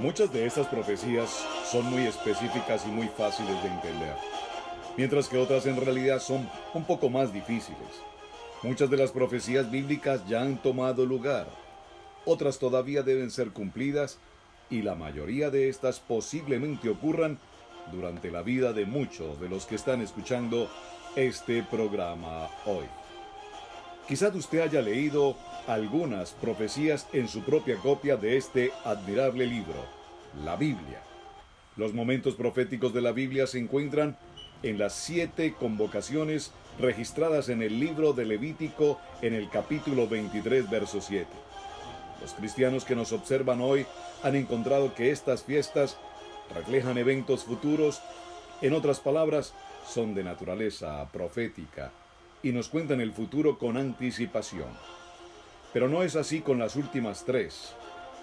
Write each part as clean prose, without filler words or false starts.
Muchas de estas profecías son muy específicas y muy fáciles de entender, mientras que otras en realidad son un poco más difíciles. Muchas de las profecías bíblicas ya han tomado lugar, otras todavía deben ser cumplidas y la mayoría de estas posiblemente ocurran durante la vida de muchos de los que están escuchando este programa hoy. Quizás usted haya leído algunas profecías en su propia copia de este admirable libro, la Biblia. Los momentos proféticos de la Biblia se encuentran en las 7 convocaciones registradas en el libro de Levítico en el capítulo 23, verso 7. Los cristianos que nos observan hoy han encontrado que estas fiestas reflejan eventos futuros, en otras palabras, son de naturaleza profética y nos cuentan el futuro con anticipación. Pero no es así con las últimas 3.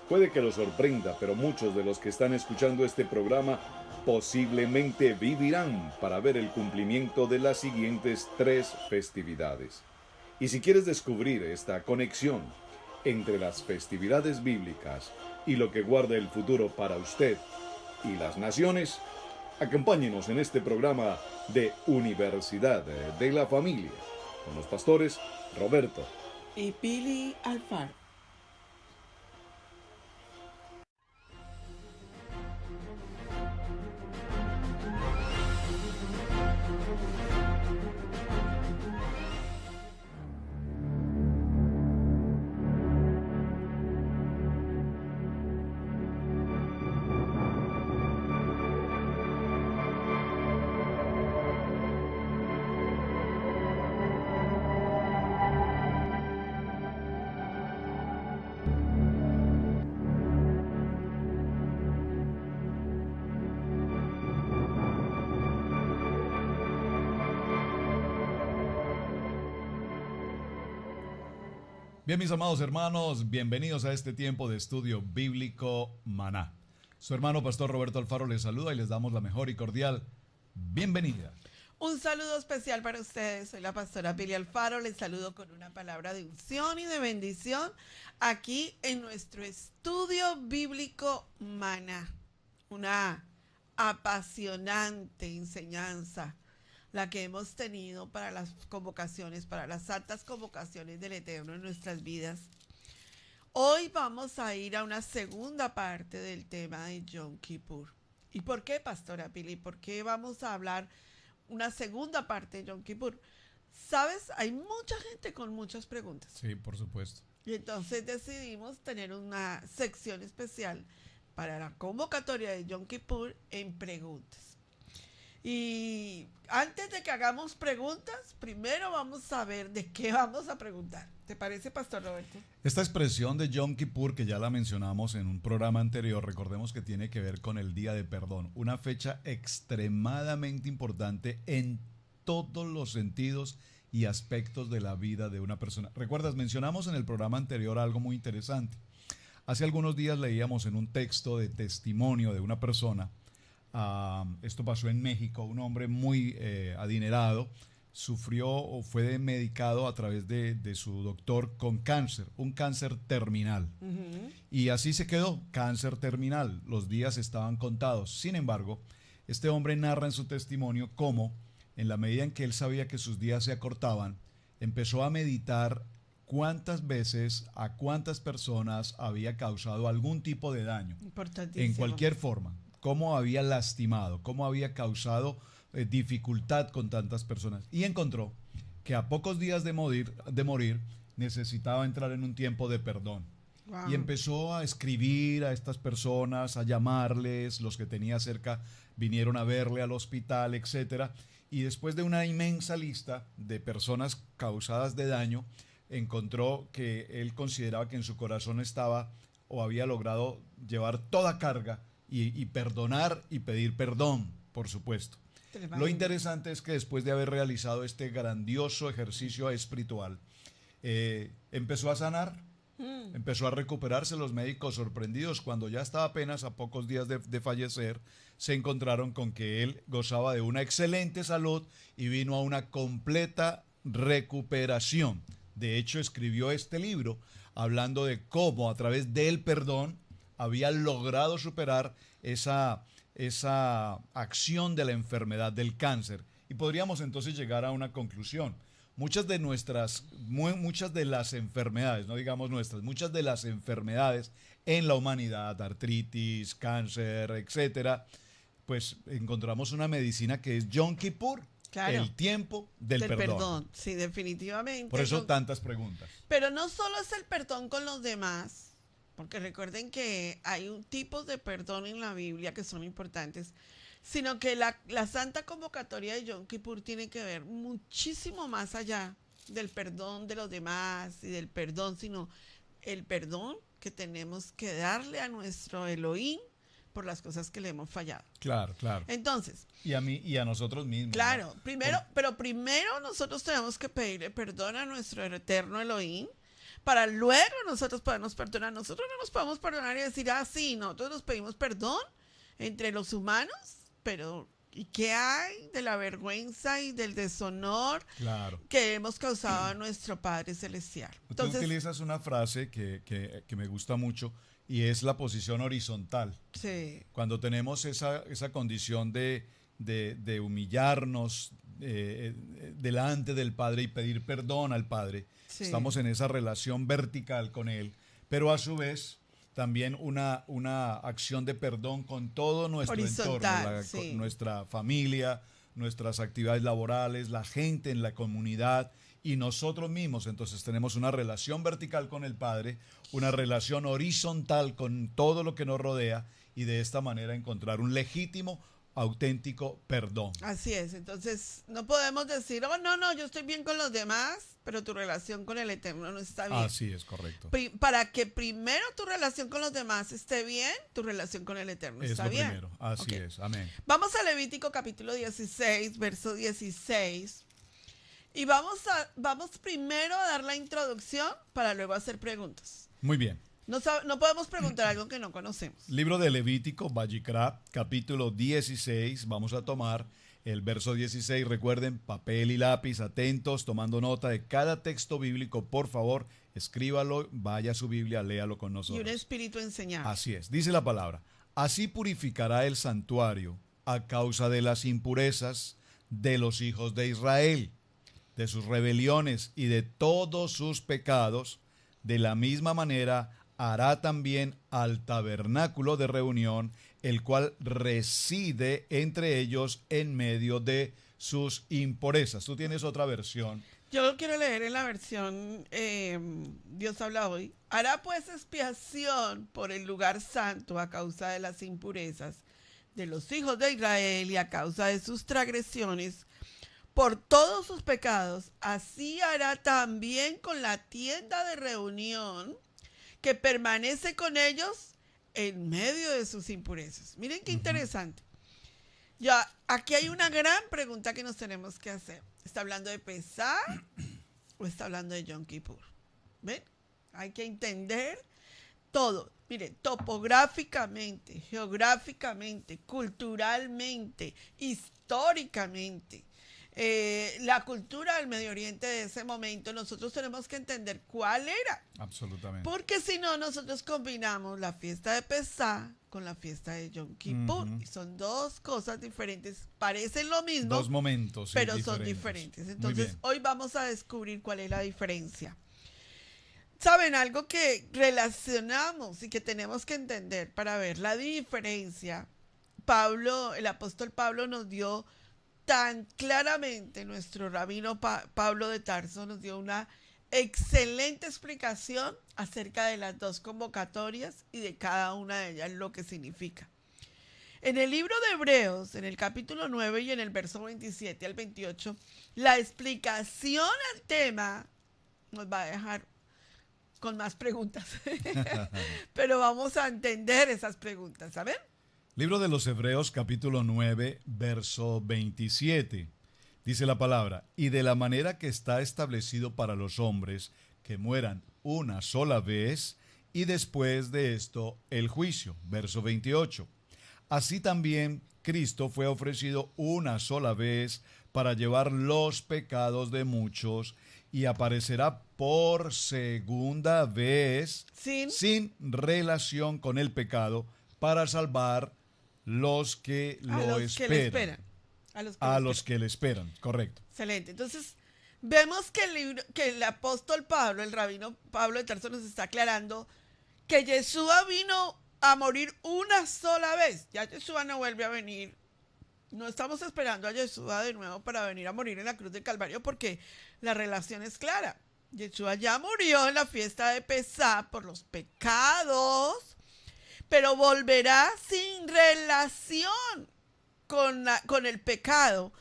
Puede que lo sorprenda, pero muchos de los que están escuchando este programa posiblemente vivirán para ver el cumplimiento de las siguientes 3 festividades. Y si quieres descubrir esta conexión entre las festividades bíblicas y lo que guarda el futuro para usted y las naciones, acompáñenos en este programa de Universidad de la Familia con los pastores Roberto y Pili Alfaro. Bien, mis amados hermanos, bienvenidos a este tiempo de estudio bíblico Maná. Su hermano Pastor Roberto Alfaro les saluda y les damos la mejor y cordial bienvenida. Un saludo especial para ustedes. Soy la pastora Pili Alfaro. Les saludo con una palabra de unción y de bendición aquí en nuestro estudio bíblico Maná. Una apasionante enseñanza la que hemos tenido para las convocaciones, para las altas convocaciones del Eterno en nuestras vidas. Hoy vamos a ir a una segunda parte del tema de Yom Kippur. ¿Y por qué, Pastora Pili? ¿Por qué vamos a hablar una segunda parte de Yom Kippur? ¿Sabes? Hay mucha gente con muchas preguntas. Sí, por supuesto. Y entonces decidimos tener una sección especial para la convocatoria de Yom Kippur en preguntas. Y antes de que hagamos preguntas, primero vamos a ver de qué vamos a preguntar. ¿Te parece, Pastor Roberto? Esta expresión de Yom Kippur, que ya la mencionamos en un programa anterior, recordemos que tiene que ver con el Día de Perdón, una fecha extremadamente importante en todos los sentidos y aspectos de la vida de una persona. ¿Recuerdas? Mencionamos en el programa anterior algo muy interesante. Hace algunos días leíamos en un texto de testimonio de una persona. Esto pasó en México. Un hombre muy adinerado sufrió o fue medicado a través de su doctor con cáncer, un cáncer terminal. Y así se quedó, cáncer terminal. Los días estaban contados. Sin embargo, este hombre narra en su testimonio cómo, en la medida en que él sabía que sus días se acortaban, empezó a meditar cuántas veces, a cuántas personas había causado algún tipo de daño, en cualquier forma. Cómo había lastimado, cómo había causado dificultad con tantas personas. Y encontró que a pocos días de morir necesitaba entrar en un tiempo de perdón. Wow. Y empezó a escribir a estas personas, a llamarles, los que tenía cerca vinieron a verle al hospital, etc. Y después de una inmensa lista de personas causadas de daño, encontró que él consideraba que en su corazón estaba o había logrado llevar toda carga y perdonar y pedir perdón, por supuesto. Lo interesante es que después de haber realizado este grandioso ejercicio espiritual, empezó a sanar, empezó a recuperarse. Los médicos, sorprendidos cuando ya estaba apenas a pocos días de fallecer, se encontraron con que él gozaba de una excelente salud y vino a una completa recuperación. De hecho, escribió este libro hablando de cómo a través del perdón había logrado superar esa acción de la enfermedad del cáncer. Y podríamos entonces llegar a una conclusión. Muchas de las enfermedades, no digamos nuestras, muchas de las enfermedades en la humanidad, artritis, cáncer, etcétera, pues encontramos una medicina que es Yom Kippur, Claro. el tiempo del perdón. Sí, definitivamente. Por eso tantas preguntas. Pero no solo es el perdón con los demás, porque recuerden que hay tipos de perdón en la Biblia que son importantes, sino que la Santa Convocatoria de Yom Kippur tiene que ver muchísimo más allá del perdón de los demás y del perdón, sino el perdón que tenemos que darle a nuestro Elohim por las cosas que le hemos fallado. Claro, claro. Entonces, Y a nosotros mismos. claro, ¿no? primero nosotros tenemos que pedirle perdón a nuestro eterno Elohim para luego nosotros podernos perdonar. Nosotros no nos podemos perdonar y decir, sí, nosotros nos pedimos perdón entre los humanos, pero ¿y qué hay de la vergüenza y del deshonor que hemos causado a nuestro Padre Celestial? Entonces, tú utilizas una frase que me gusta mucho y es la posición horizontal. Sí. Cuando tenemos esa condición de humillarnos delante del Padre y pedir perdón al Padre, Sí. estamos en esa relación vertical con Él, pero a su vez también una acción de perdón con todo nuestro entorno, sí. con nuestra familia, nuestras actividades laborales, la gente en la comunidad y nosotros mismos. Entonces tenemos una relación vertical con el Padre, una relación horizontal con todo lo que nos rodea y de esta manera encontrar un legítimo, auténtico perdón. Así es, entonces no podemos decir, no, yo estoy bien con los demás, pero tu relación con el Eterno no está bien. Así es, correcto. Para que primero tu relación con los demás esté bien, tu relación con el Eterno está bien. Es lo primero, así es, amén. Vamos a Levítico capítulo 16, verso 16, y vamos primero a dar la introducción para luego hacer preguntas. Muy bien. No podemos preguntar algo que no conocemos. Libro de Levítico, Vayikra, capítulo 16. Vamos a tomar el verso 16. Recuerden, papel y lápiz, atentos, tomando nota de cada texto bíblico. Por favor, escríbalo, vaya a su Biblia, léalo con nosotros. Y un espíritu enseñado. Así es, dice la palabra. Así purificará el santuario a causa de las impurezas de los hijos de Israel, de sus rebeliones y de todos sus pecados. De la misma manera hará también al tabernáculo de reunión, el cual reside entre ellos en medio de sus impurezas. Tú tienes otra versión. Yo lo quiero leer en la versión Dios habla hoy. Hará pues expiación por el lugar santo a causa de las impurezas de los hijos de Israel y a causa de sus transgresiones, por todos sus pecados. Así hará también con la tienda de reunión que permanece con ellos en medio de sus impurezas. Miren qué interesante. Ya, aquí hay una gran pregunta que nos tenemos que hacer. ¿Está hablando de Pesá o está hablando de Yom Kippur? ¿Ven? Hay que entender todo. Miren, topográficamente, geográficamente, culturalmente, históricamente. La cultura del Medio Oriente de ese momento, nosotros tenemos que entender cuál era. Absolutamente. Porque si no, nosotros combinamos la fiesta de Pesá con la fiesta de Yom Kippur. Y son dos cosas diferentes. Parecen lo mismo. Dos momentos. Sí, pero son diferentes. Entonces, hoy vamos a descubrir cuál es la diferencia. ¿Saben? Algo que relacionamos y que tenemos que entender para ver la diferencia. El apóstol Pablo nos dio tan claramente, nuestro rabino Pablo de Tarso nos dio una excelente explicación acerca de las dos convocatorias y de cada una de ellas lo que significa. En el libro de Hebreos, en el capítulo 9 y en el verso 27 al 28, la explicación al tema nos va a dejar con más preguntas. Pero vamos a entender esas preguntas, ¿saben? Libro de los Hebreos, capítulo 9, verso 27. Dice la palabra, y de la manera que está establecido para los hombres que mueran una sola vez, y después de esto el juicio. Verso 28. Así también Cristo fue ofrecido una sola vez para llevar los pecados de muchos y aparecerá por segunda vez sin relación con el pecado para salvar los que lo esperan. A los que le esperan, correcto. Excelente. Entonces, vemos que el apóstol Pablo, el rabino Pablo de Tarso, nos está aclarando que Yeshua vino a morir una sola vez. Ya Yeshua no vuelve a venir. No estamos esperando a Yeshua de nuevo para venir a morir en la cruz del Calvario, porque la relación es clara. Yeshua ya murió en la fiesta de Pesá por los pecados, pero volverá sin relación con el pecado,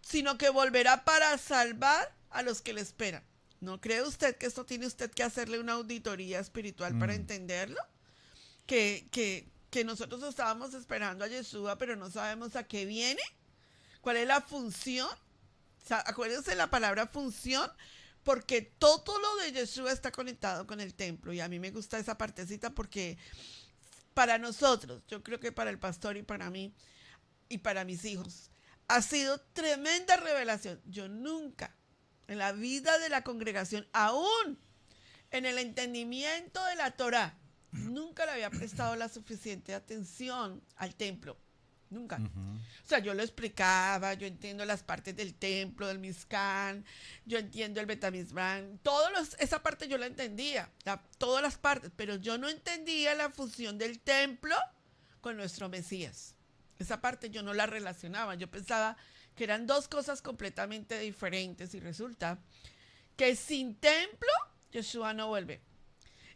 sino que volverá para salvar a los que le esperan. ¿No cree usted que esto tiene usted que hacerle una auditoría espiritual para entenderlo? Que nosotros estábamos esperando a Yeshua, pero no sabemos a qué viene. ¿Cuál es la función? O sea, acuérdense la palabra función, porque todo lo de Yeshua está conectado con el templo. Y a mí me gusta esa partecita porque para nosotros, yo creo que para el pastor y para mí y para mis hijos, ha sido tremenda revelación. Yo nunca en la vida de la congregación, aún en el entendimiento de la Torá, nunca le había prestado la suficiente atención al templo. Nunca. O sea, yo lo explicaba, yo entiendo las partes del templo, del Mizkan, yo entiendo el Betamizrán, esa parte yo la entendía, todas las partes, pero yo no entendía la función del templo con nuestro Mesías. Esa parte yo no la relacionaba, yo pensaba que eran dos cosas completamente diferentes y resulta que sin templo Yeshua no vuelve.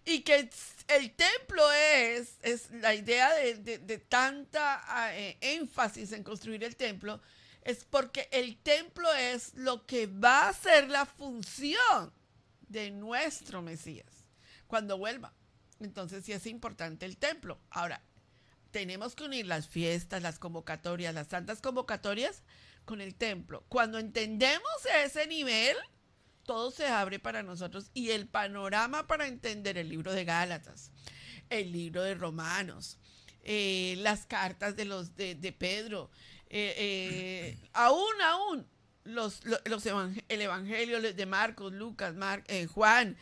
Y que el templo es la idea de tanta énfasis en construir el templo, es porque el templo es lo que va a ser la función de nuestro Mesías cuando vuelva. Entonces sí es importante el templo. Ahora, tenemos que unir las fiestas, las convocatorias, las santas convocatorias con el templo. Cuando entendemos ese nivel, todo se abre para nosotros y el panorama para entender el libro de Gálatas, el libro de Romanos, las cartas de Pedro, aún el evangelio de Marcos, Lucas, Juan,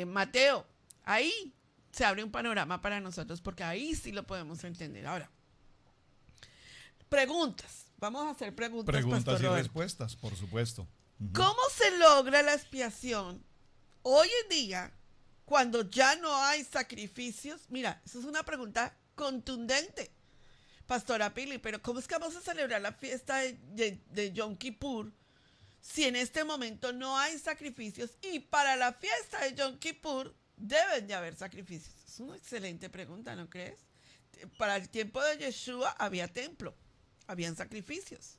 Mateo, ahí se abre un panorama para nosotros porque ahí sí lo podemos entender. Ahora, preguntas. Vamos a hacer preguntas, Preguntas Pastor y Roberto. respuestas, por supuesto. ¿Cómo se logra la expiación hoy en día cuando ya no hay sacrificios? Mira, esa es una pregunta contundente, Pastora Pili, pero ¿cómo es que vamos a celebrar la fiesta de Yom Kippur si en este momento no hay sacrificios y para la fiesta de Yom Kippur deben de haber sacrificios? Es una excelente pregunta, ¿no crees? Para el tiempo de Yeshua había templo, habían sacrificios.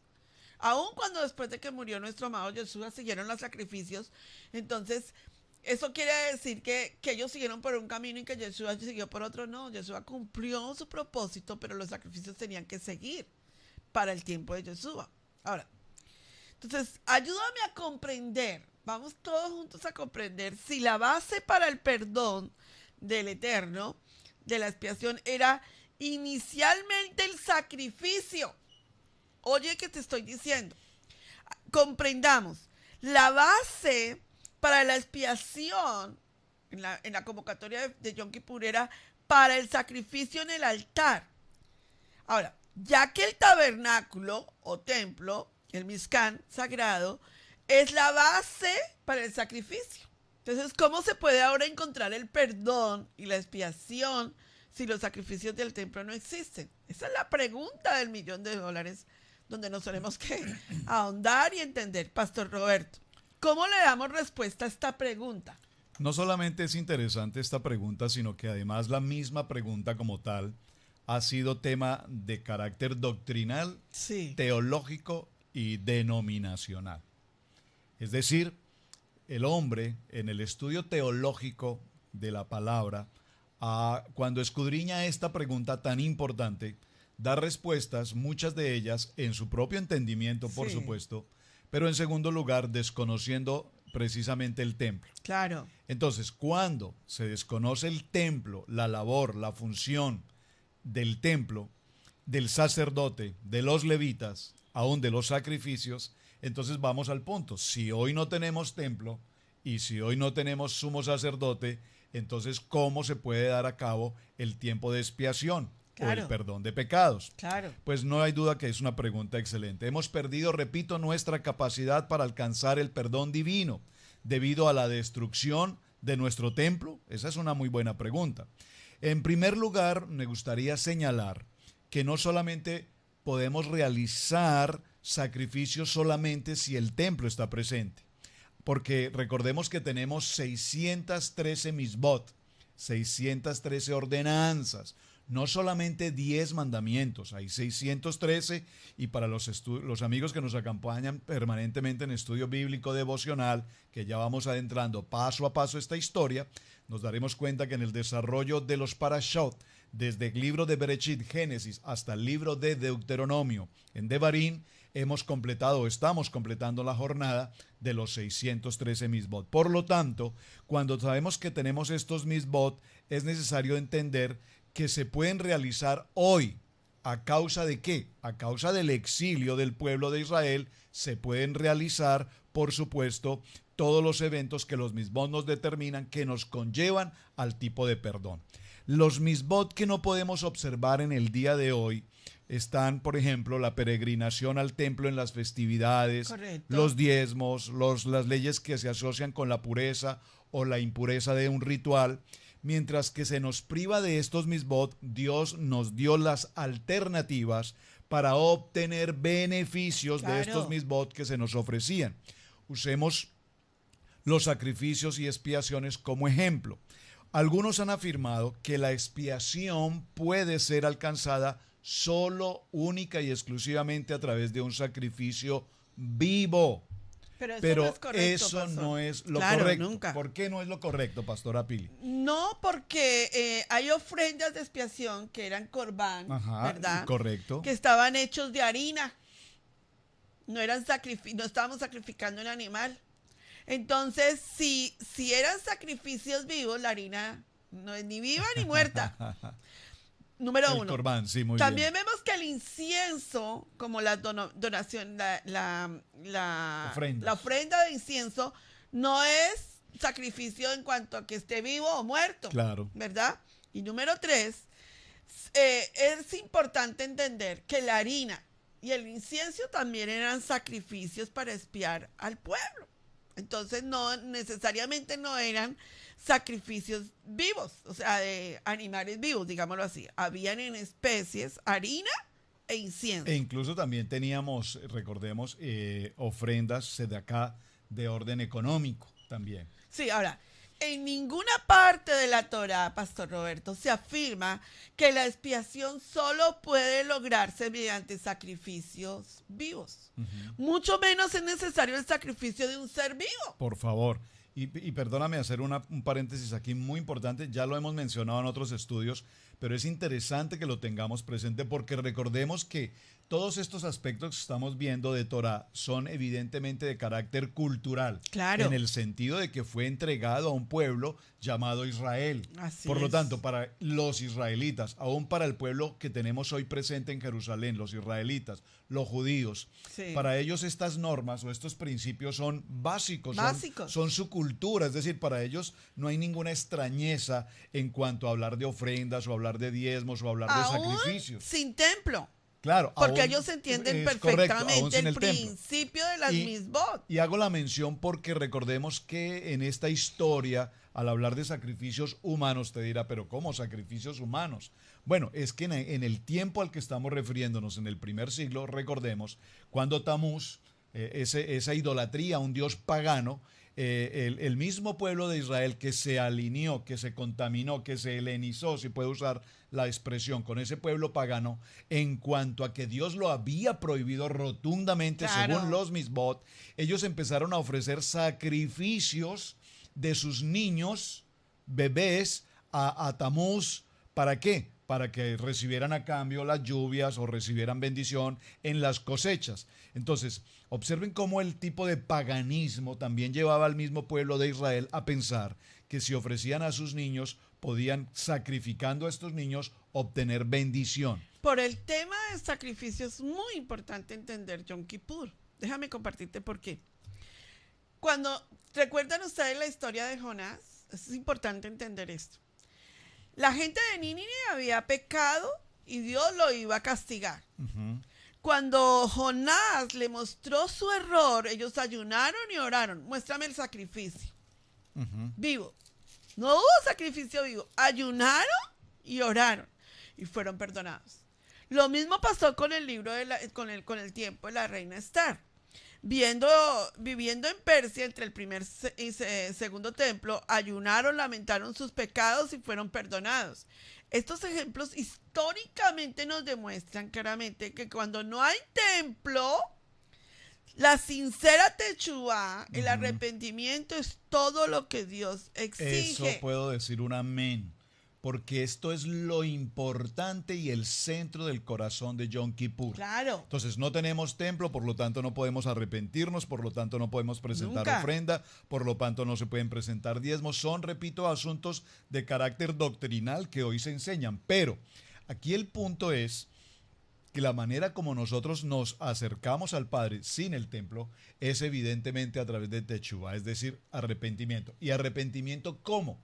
Aun cuando después de que murió nuestro amado Yeshua siguieron los sacrificios, entonces eso quiere decir que ellos siguieron por un camino y que Yeshua siguió por otro. No, Yeshua cumplió su propósito, pero los sacrificios tenían que seguir para el tiempo de Yeshua. Ahora, entonces, ayúdame a comprender, vamos todos juntos a comprender si la base para el perdón del Eterno, de la expiación, era inicialmente el sacrificio. Oye, ¿qué te estoy diciendo? Comprendamos, la base para la expiación en la convocatoria de Yom Kippur era para el sacrificio en el altar. Ahora, ya que el tabernáculo o templo, el Mizkan sagrado, es la base para el sacrificio. Entonces, ¿cómo se puede ahora encontrar el perdón y la expiación si los sacrificios del templo no existen? Esa es la pregunta del $1.000.000 donde nos tenemos que ahondar y entender. Pastor Roberto, ¿cómo le damos respuesta a esta pregunta? No solamente es interesante esta pregunta, sino que además la misma pregunta como tal ha sido tema de carácter doctrinal, Sí. teológico y denominacional. Es decir, el hombre en el estudio teológico de la palabra, cuando escudriña esta pregunta tan importante, da respuestas, muchas de ellas en su propio entendimiento, por Sí. supuesto, pero en segundo lugar desconociendo precisamente el templo. Claro. Entonces, cuando se desconoce el templo, la labor, la función del templo, del sacerdote, de los levitas, aún de los sacrificios, Entonces vamos al punto. Si hoy no tenemos templo y si hoy no tenemos sumo sacerdote, entonces ¿cómo se puede dar a cabo el tiempo de expiación o el Claro. perdón de pecados? Claro. Pues no hay duda que es una pregunta excelente. Hemos perdido, repito, nuestra capacidad para alcanzar el perdón divino debido a la destrucción de nuestro templo. Esa es una muy buena pregunta. En primer lugar, me gustaría señalar que no solamente podemos realizar sacrificios solamente si el templo está presente, porque recordemos que tenemos 613 misbot, 613 ordenanzas, no solamente 10 mandamientos, hay 613, y para los amigos que nos acompañan permanentemente en estudio bíblico devocional, que ya vamos adentrando paso a paso esta historia, nos daremos cuenta que en el desarrollo de los parashot, desde el libro de Bereshit, Génesis, hasta el libro de Deuteronomio, en Devarim, estamos completando la jornada de los 613 misbot. Por lo tanto, cuando sabemos que tenemos estos misbot, es necesario entender que se pueden realizar hoy. ¿A causa de qué? A causa del exilio del pueblo de Israel, se pueden realizar, por supuesto, todos los eventos que los misbot nos determinan, que nos conllevan al tipo de perdón. Los misbot que no podemos observar en el día de hoy están, por ejemplo, la peregrinación al templo en las festividades, Correcto. los diezmos, las leyes que se asocian con la pureza o la impureza de un ritual. Mientras que se nos priva de estos misbot, Dios nos dio las alternativas para obtener beneficios de estos misbot que se nos ofrecían. Usemos los sacrificios y expiaciones como ejemplo. Algunos han afirmado que la expiación puede ser alcanzada solo, única y exclusivamente a través de un sacrificio vivo. Pero no es correcto, eso pastor. no es lo Claro, correcto. nunca. ¿Por qué no es lo correcto, Pastora Pili? No, porque hay ofrendas de expiación que eran corbán, Ajá, ¿verdad? correcto. Que estaban hechos de harina. No estábamos sacrificando un animal. Entonces, si eran sacrificios vivos, la harina no es ni viva ni muerta. Número El uno. corbán, sí, muy También bien. vemos que el incienso, como la donación, la ofrenda de incienso, no es sacrificio en cuanto a que esté vivo o muerto. Claro. ¿Verdad? Y número tres, es importante entender que la harina y el incienso también eran sacrificios para expiar al pueblo. Entonces no necesariamente no eran sacrificios vivos, o sea, de animales vivos, digámoslo así. Habían en especies harina e incienso. E incluso también teníamos, recordemos, ofrendas de acá de orden económico también. Sí, ahora, en ninguna parte de la Torá, Pastor Roberto, se afirma que la expiación solo puede lograrse mediante sacrificios vivos. Mucho menos es necesario el sacrificio de un ser vivo. Por favor. Y perdóname hacer un paréntesis aquí muy importante, ya lo hemos mencionado en otros estudios, pero es interesante que lo tengamos presente porque recordemos que todos estos aspectos que estamos viendo de Torah son evidentemente de carácter cultural. Claro. En el sentido de que fue entregado a un pueblo llamado Israel. Así Por lo es. tanto, para los israelitas, aún para el pueblo que tenemos hoy presente en Jerusalén, los israelitas, los judíos, Sí. para ellos estas normas o estos principios son básicos, Básicos. son su cultura, es decir, para ellos no hay ninguna extrañeza en cuanto a hablar de ofrendas o hablar de diezmos o hablar de Aún sacrificios. sin templo. Claro, Porque aún- ellos entienden es correcto, aún perfectamente sin el templo. principio de las Y- misbot. Y hago la mención porque recordemos que en esta historia, al hablar de sacrificios humanos, te dirá, pero ¿cómo sacrificios humanos? Bueno, es que en el tiempo al que estamos refiriéndonos, en el primer siglo, recordemos, cuando Tamuz, esa idolatría a un dios pagano, el mismo pueblo de Israel que se alineó, que se contaminó, que se helenizó, si puede usar la expresión, con ese pueblo pagano, en cuanto a que Dios lo había prohibido rotundamente, Claro. según los misbot, ellos empezaron a ofrecer sacrificios de sus niños, bebés, a Tamuz. ¿Para qué? Para que recibieran a cambio las lluvias o recibieran bendición en las cosechas. Entonces, observen cómo el tipo de paganismo también llevaba al mismo pueblo de Israel a pensar que si ofrecían a sus niños, podían, sacrificando a estos niños, obtener bendición. Por el tema del sacrificio es muy importante entender Yom Kippur. Déjame compartirte por qué. Cuando recuerdan ustedes la historia de Jonás, es importante entender esto. La gente de Nínive había pecado y Dios lo iba a castigar. Ujú. Cuando Jonás le mostró su error, ellos ayunaron y oraron. Muéstrame el sacrificio Ujú. vivo. No hubo sacrificio vivo. Ayunaron y oraron y fueron perdonados. Lo mismo pasó con el libro con el tiempo de la reina Esther. Viviendo en Persia entre el primer y segundo templo, ayunaron, lamentaron sus pecados y fueron perdonados. Estos ejemplos históricamente nos demuestran claramente que cuando no hay templo, la sincera techuvá, el Ujú. arrepentimiento es todo lo que Dios exige. Eso puedo decir un amén, porque esto es lo importante y el centro del corazón de Yom Kippur. Claro. Entonces no tenemos templo, por lo tanto no podemos arrepentirnos, por lo tanto no podemos presentar Nunca. ofrenda, por lo tanto no se pueden presentar diezmos. Son, repito, asuntos de carácter doctrinal que hoy se enseñan. Pero aquí el punto es que la manera como nosotros nos acercamos al Padre sin el templo es evidentemente a través de Teshuvá, es decir, arrepentimiento. ¿Y arrepentimiento cómo?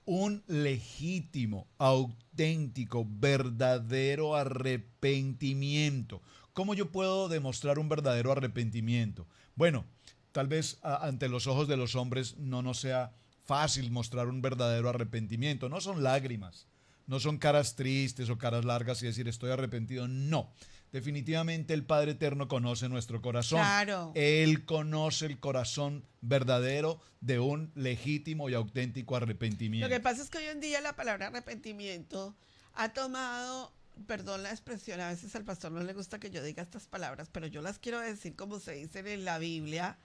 Un legítimo, auténtico, verdadero arrepentimiento. ¿Cómo yo puedo demostrar un verdadero arrepentimiento? Bueno, tal vez ante los ojos de los hombres no nos sea fácil mostrar un verdadero arrepentimiento. No son lágrimas, no son caras tristes o caras largas y decir estoy arrepentido. No, definitivamente el Padre Eterno conoce nuestro corazón. Claro. Él conoce el corazón verdadero de un legítimo y auténtico arrepentimiento. Lo que pasa es que hoy en día la palabra arrepentimiento ha tomado, perdón la expresión, a veces al pastor no le gusta que yo diga estas palabras, pero yo las quiero decir como se dicen en la Biblia.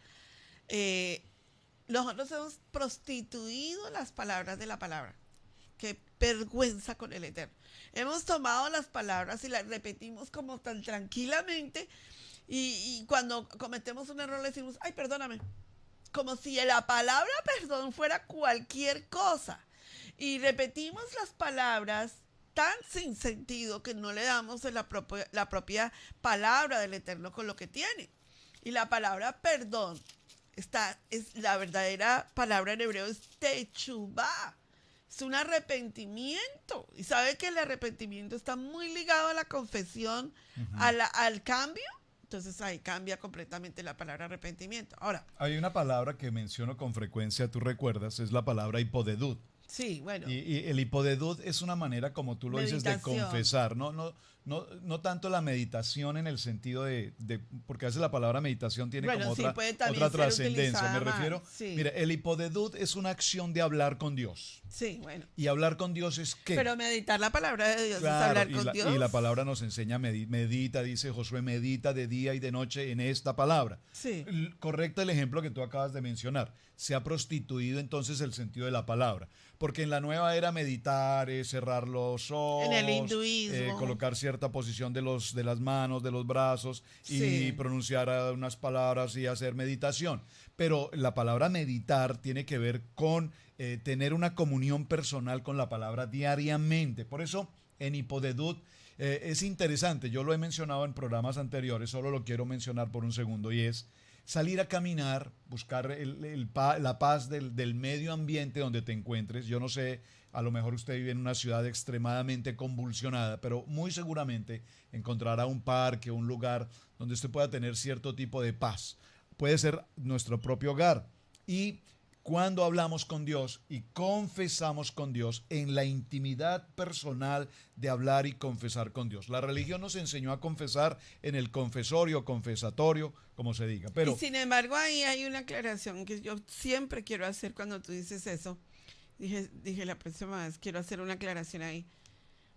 Nosotros hemos prostituido las palabras de la palabra. Qué vergüenza con el Eterno. Hemos tomado las palabras y las repetimos como tan tranquilamente y cuando cometemos un error le decimos, ay, perdóname. Como si la palabra perdón fuera cualquier cosa. Y repetimos las palabras tan sin sentido que no le damos la propia palabra del Eterno con lo que tiene. Y la palabra perdón es la verdadera palabra en hebreo, es techubá. Es un arrepentimiento. Y sabe que el arrepentimiento está muy ligado a la confesión, al cambio. Entonces ahí cambia completamente la palabra arrepentimiento. Ahora, hay una palabra que menciono con frecuencia, tú recuerdas, es la palabra hipodedut. sí, bueno. Y el hipodedut es una manera, como tú lo dices, de Meditación. confesar. No tanto la meditación en el sentido porque a veces la palabra meditación tiene Bueno, como sí, otra, puede también otra ser trascendencia. utilizada Me refiero, mal, sí. mira, el hipodedut es una acción de hablar con Dios. Sí, bueno. Y hablar con Dios es ¿qué? Pero meditar la palabra de Dios Claro, es hablar y con la, Dios. y la palabra nos enseña, medita, dice Josué, medita de día y de noche en esta palabra. Sí. Correcto el ejemplo que tú acabas de mencionar. Se ha prostituido entonces el sentido de la palabra. Porque en la nueva era meditar es cerrar los ojos, En el hinduismo. colocar cierta posición de las manos, de los brazos y Sí. pronunciar unas palabras y hacer meditación. Pero la palabra meditar tiene que ver con tener una comunión personal con la palabra diariamente. Por eso en Hipodedut es interesante, yo lo he mencionado en programas anteriores, solo lo quiero mencionar por un segundo, y es salir a caminar, buscar la paz del medio ambiente donde te encuentres. Yo no sé, a lo mejor usted vive en una ciudad extremadamente convulsionada, pero muy seguramente encontrará un parque, un lugar donde usted pueda tener cierto tipo de paz. Puede ser nuestro propio hogar. Y cuando hablamos con Dios y confesamos con Dios en la intimidad personal de hablar y confesar con Dios. La religión nos enseñó a confesar en el confesorio, confesatorio, como se diga. Pero, y sin embargo, ahí hay una aclaración que yo siempre quiero hacer cuando tú dices eso. Dije la próxima vez, quiero hacer una aclaración ahí.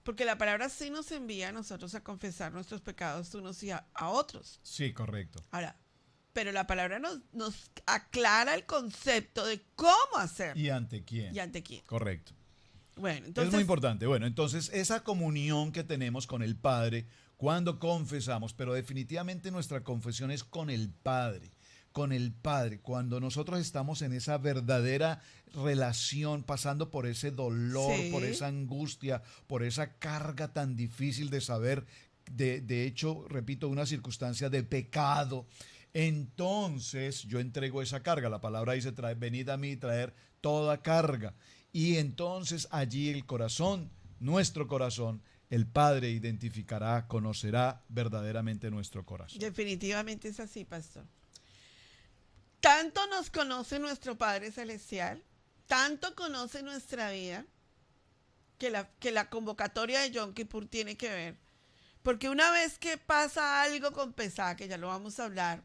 Porque la palabra sí nos envía a nosotros a confesar nuestros pecados unos y a otros. sí, correcto. Ahora, pero la palabra nos aclara el concepto de cómo hacer ¿Y ante quién? y ante quién. Correcto. Bueno, entonces, Es muy importante. Bueno, entonces esa comunión que tenemos con el Padre cuando confesamos, pero definitivamente nuestra confesión es con el Padre. Con el Padre, cuando nosotros estamos en esa verdadera relación, pasando por ese dolor, Sí. por esa angustia, por esa carga tan difícil de saber, de hecho, repito, una circunstancia de pecado. entonces yo entrego esa carga. La palabra dice, venid a mí, traer toda carga. Y entonces allí el corazón, nuestro corazón, el Padre identificará, conocerá verdaderamente nuestro corazón. Definitivamente es así, pastor. Tanto nos conoce nuestro Padre Celestial, tanto conoce nuestra vida, que la convocatoria de Yom Kippur tiene que ver. Porque una vez que pasa algo con Pesaj, que ya lo vamos a hablar,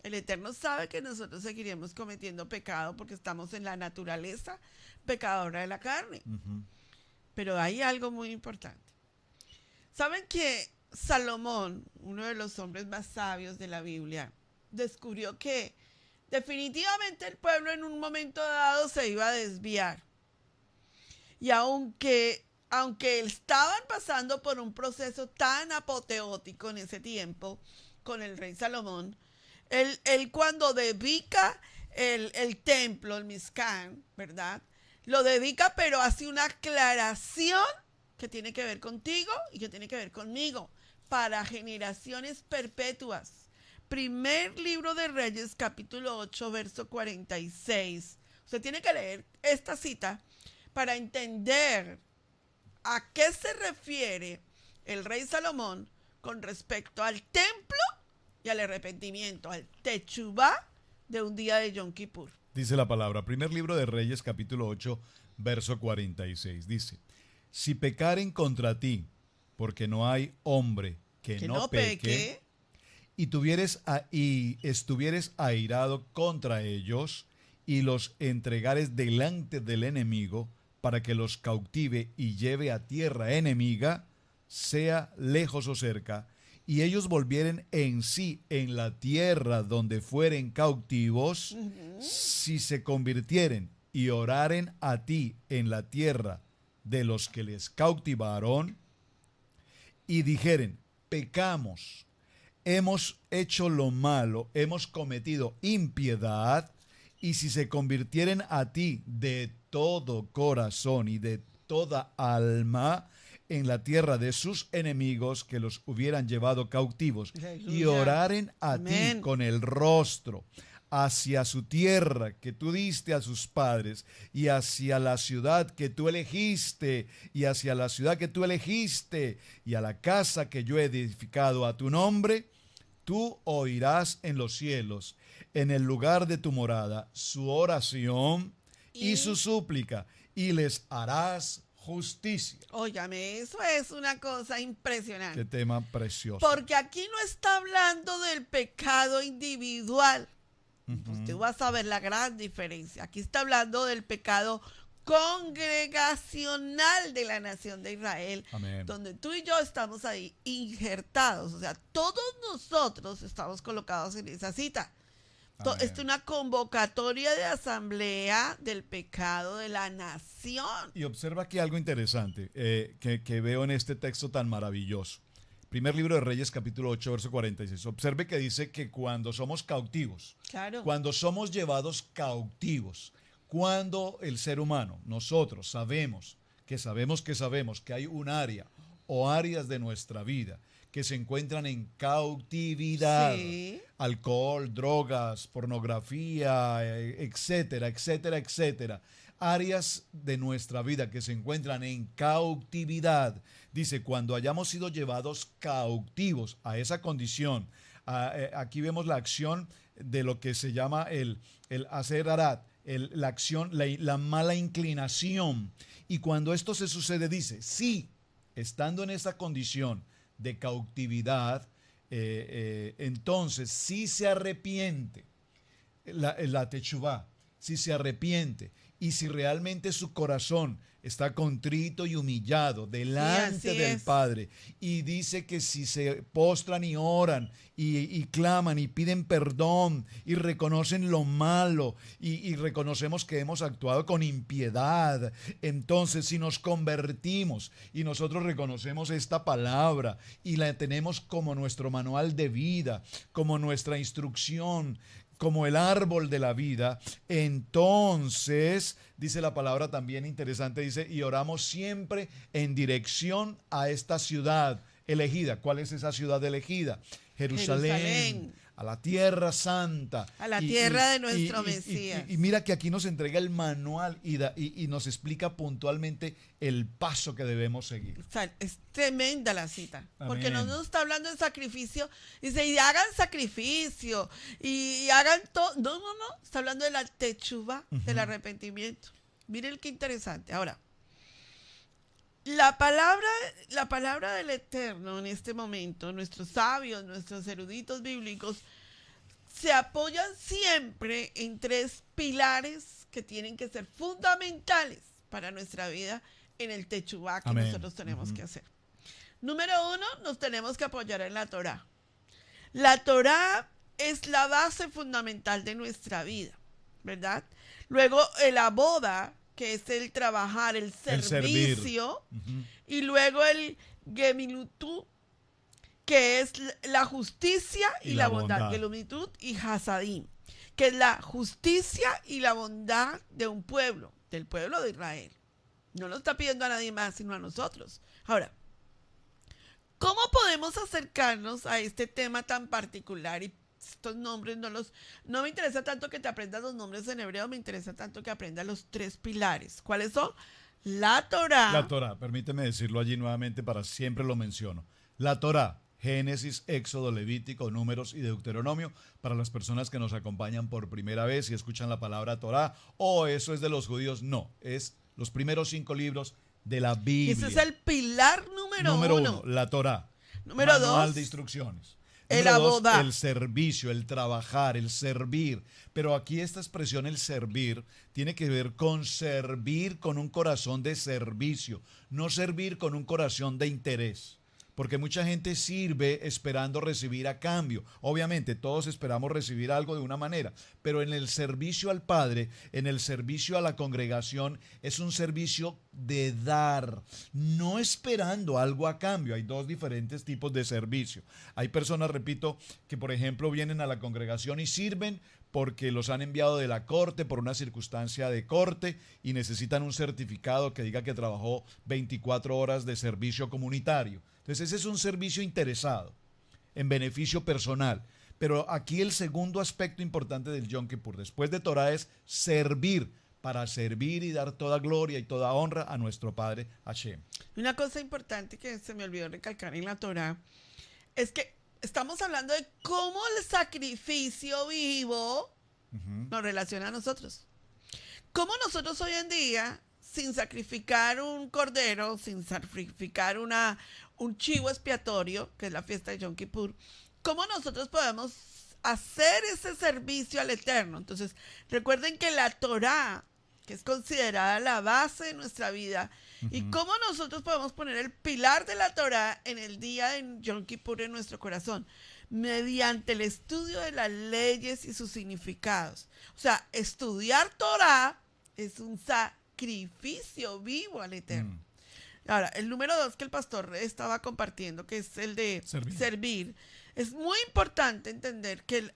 el Eterno sabe que nosotros seguiremos cometiendo pecado porque estamos en la naturaleza pecadora de la carne. Pero hay algo muy importante. ¿Saben que Salomón, uno de los hombres más sabios de la Biblia, descubrió que definitivamente el pueblo en un momento dado se iba a desviar? Y aunque estaban pasando por un proceso tan apoteótico en ese tiempo con el rey Salomón, él cuando dedica el templo, el Mizcán, ¿verdad? Lo dedica, pero hace una aclaración que tiene que ver contigo y que tiene que ver conmigo, para generaciones perpetuas. Primer libro de Reyes, capítulo 8, verso 46. Usted tiene que leer esta cita para entender a qué se refiere el rey Salomón con respecto al templo y al arrepentimiento, al techubá de un día de Yom Kippur. Dice la palabra, primer libro de Reyes, capítulo 8, verso 46. Dice, si pecaren contra ti, porque no hay hombre que no peque, y estuvieres airado contra ellos, y los entregares delante del enemigo, para que los cautive y lleve a tierra enemiga, sea lejos o cerca, y ellos volvieren en sí en la tierra donde fueren cautivos, si se convirtieren y oraren a ti en la tierra de los que les cautivaron, y dijeren, pecamos, hemos hecho lo malo, hemos cometido impiedad, y si se convirtieren a ti de todo corazón y de toda alma en la tierra de sus enemigos que los hubieran llevado cautivos, Aleluya. y oraren a Amén. ti con el rostro hacia su tierra que tú diste a sus padres, y hacia la ciudad que tú elegiste, y hacia la ciudad que tú elegiste, y a la casa que yo he edificado a tu nombre, tú oirás en los cielos, en el lugar de tu morada, su oración y su súplica, y les harás justicia. Óigame, eso es una cosa impresionante. Qué tema precioso. Porque aquí no está hablando del pecado individual. Usted va a saber la gran diferencia. Aquí está hablando del pecado congregacional de la nación de Israel, Amén. donde tú y yo estamos ahí injertados. O sea, todos nosotros estamos colocados en esa cita. Amén. Es una convocatoria de asamblea del pecado de la nación. Y observa aquí algo interesante que veo en este texto tan maravilloso. Primer libro de Reyes, capítulo 8, verso 46. Observe que dice que cuando somos cautivos, Claro. cuando somos llevados cautivos, cuando el ser humano, nosotros sabemos que hay un área o áreas de nuestra vida que se encuentran en cautividad, Sí. alcohol, drogas, pornografía, etcétera, etcétera, etcétera, áreas de nuestra vida que se encuentran en cautividad. Dice, cuando hayamos sido llevados cautivos a esa condición, aquí vemos la acción de lo que se llama el hacer arat, la acción, la mala inclinación. Y cuando esto se sucede, dice, sí, estando en esa condición de cautividad, entonces si se arrepiente, la techubá, si se arrepiente y si realmente su corazón está contrito y humillado delante así del es. Padre, y dice que si se postran y oran y claman y piden perdón y reconocen lo malo y reconocemos que hemos actuado con impiedad, entonces si nos convertimos y nosotros reconocemos esta palabra y la tenemos como nuestro manual de vida, como nuestra instrucción, como el árbol de la vida, entonces, dice la palabra también interesante, dice, y oramos siempre en dirección a esta ciudad elegida. ¿Cuál es esa ciudad elegida? Jerusalén. a la tierra santa. A la tierra de nuestro Mesías. Y mira que aquí nos entrega el manual y nos explica puntualmente el paso que debemos seguir. O sea, es tremenda la cita, porque Amén. no nos está hablando de sacrificio, dice, y hagan sacrificio, y hagan todo. No, está hablando de la techuvá, del arrepentimiento. Miren qué interesante. Ahora, la palabra del Eterno en este momento, nuestros sabios, nuestros eruditos bíblicos, se apoyan siempre en tres pilares que tienen que ser fundamentales para nuestra vida en el techuvá que Amén. nosotros tenemos que hacer. Número uno, nos tenemos que apoyar en la Torá. La Torá es la base fundamental de nuestra vida, ¿verdad? Luego, el aboda, que es el trabajar, el servicio, y luego el gemilutú, que es la justicia y la bondad. Gemilutú y hasadim, que es la justicia y la bondad de un pueblo, del pueblo de Israel. No lo está pidiendo a nadie más, sino a nosotros. Ahora, ¿cómo podemos acercarnos a este tema tan particular? Y estos nombres no me interesa tanto que te aprendas los nombres en hebreo, me interesa tanto que aprendas los tres pilares. ¿Cuáles son? La Torá. La Torá, permíteme decirlo allí nuevamente para siempre lo menciono. La Torá, Génesis, Éxodo, Levítico, Números y Deuteronomio, para las personas que nos acompañan por primera vez y escuchan la palabra Torá, eso es de los judíos, no, es los primeros 5 libros de la Biblia. Ese es el pilar número uno. La Torá. Número Manual 2. de instrucciones. El Número 2, abodá. el servicio, el trabajar, el servir. Pero aquí esta expresión, el servir, tiene que ver con servir con un corazón de servicio, no servir con un corazón de interés. Porque mucha gente sirve esperando recibir a cambio. Obviamente todos esperamos recibir algo de una manera, pero en el servicio al Padre, en el servicio a la congregación, es un servicio de dar, no esperando algo a cambio. Hay 2 diferentes tipos de servicio. Hay personas, repito, que por ejemplo vienen a la congregación y sirven porque los han enviado de la corte por una circunstancia de corte y necesitan un certificado que diga que trabajó 24 horas de servicio comunitario. Entonces ese es un servicio interesado, en beneficio personal. Pero aquí el segundo aspecto importante del Yom Kippur, después de Torah, es servir, para servir y dar toda gloria y toda honra a nuestro Padre Hashem. Una cosa importante que se me olvidó recalcar en la Torá es que estamos hablando de cómo el sacrificio vivo nos relaciona a nosotros. Cómo nosotros hoy en día, sin sacrificar un cordero, sin sacrificar un chivo expiatorio, que es la fiesta de Yom Kippur, cómo nosotros podemos hacer ese servicio al Eterno. Entonces, recuerden que la Torá, que es considerada la base de nuestra vida, y cómo nosotros podemos poner el pilar de la Torá en el día de Yom Kippur en nuestro corazón, mediante el estudio de las leyes y sus significados. O sea, estudiar Torá es un sacrificio vivo al Eterno. Ahora, el número 2 que el pastor estaba compartiendo, que es el de servir. Es muy importante entender que el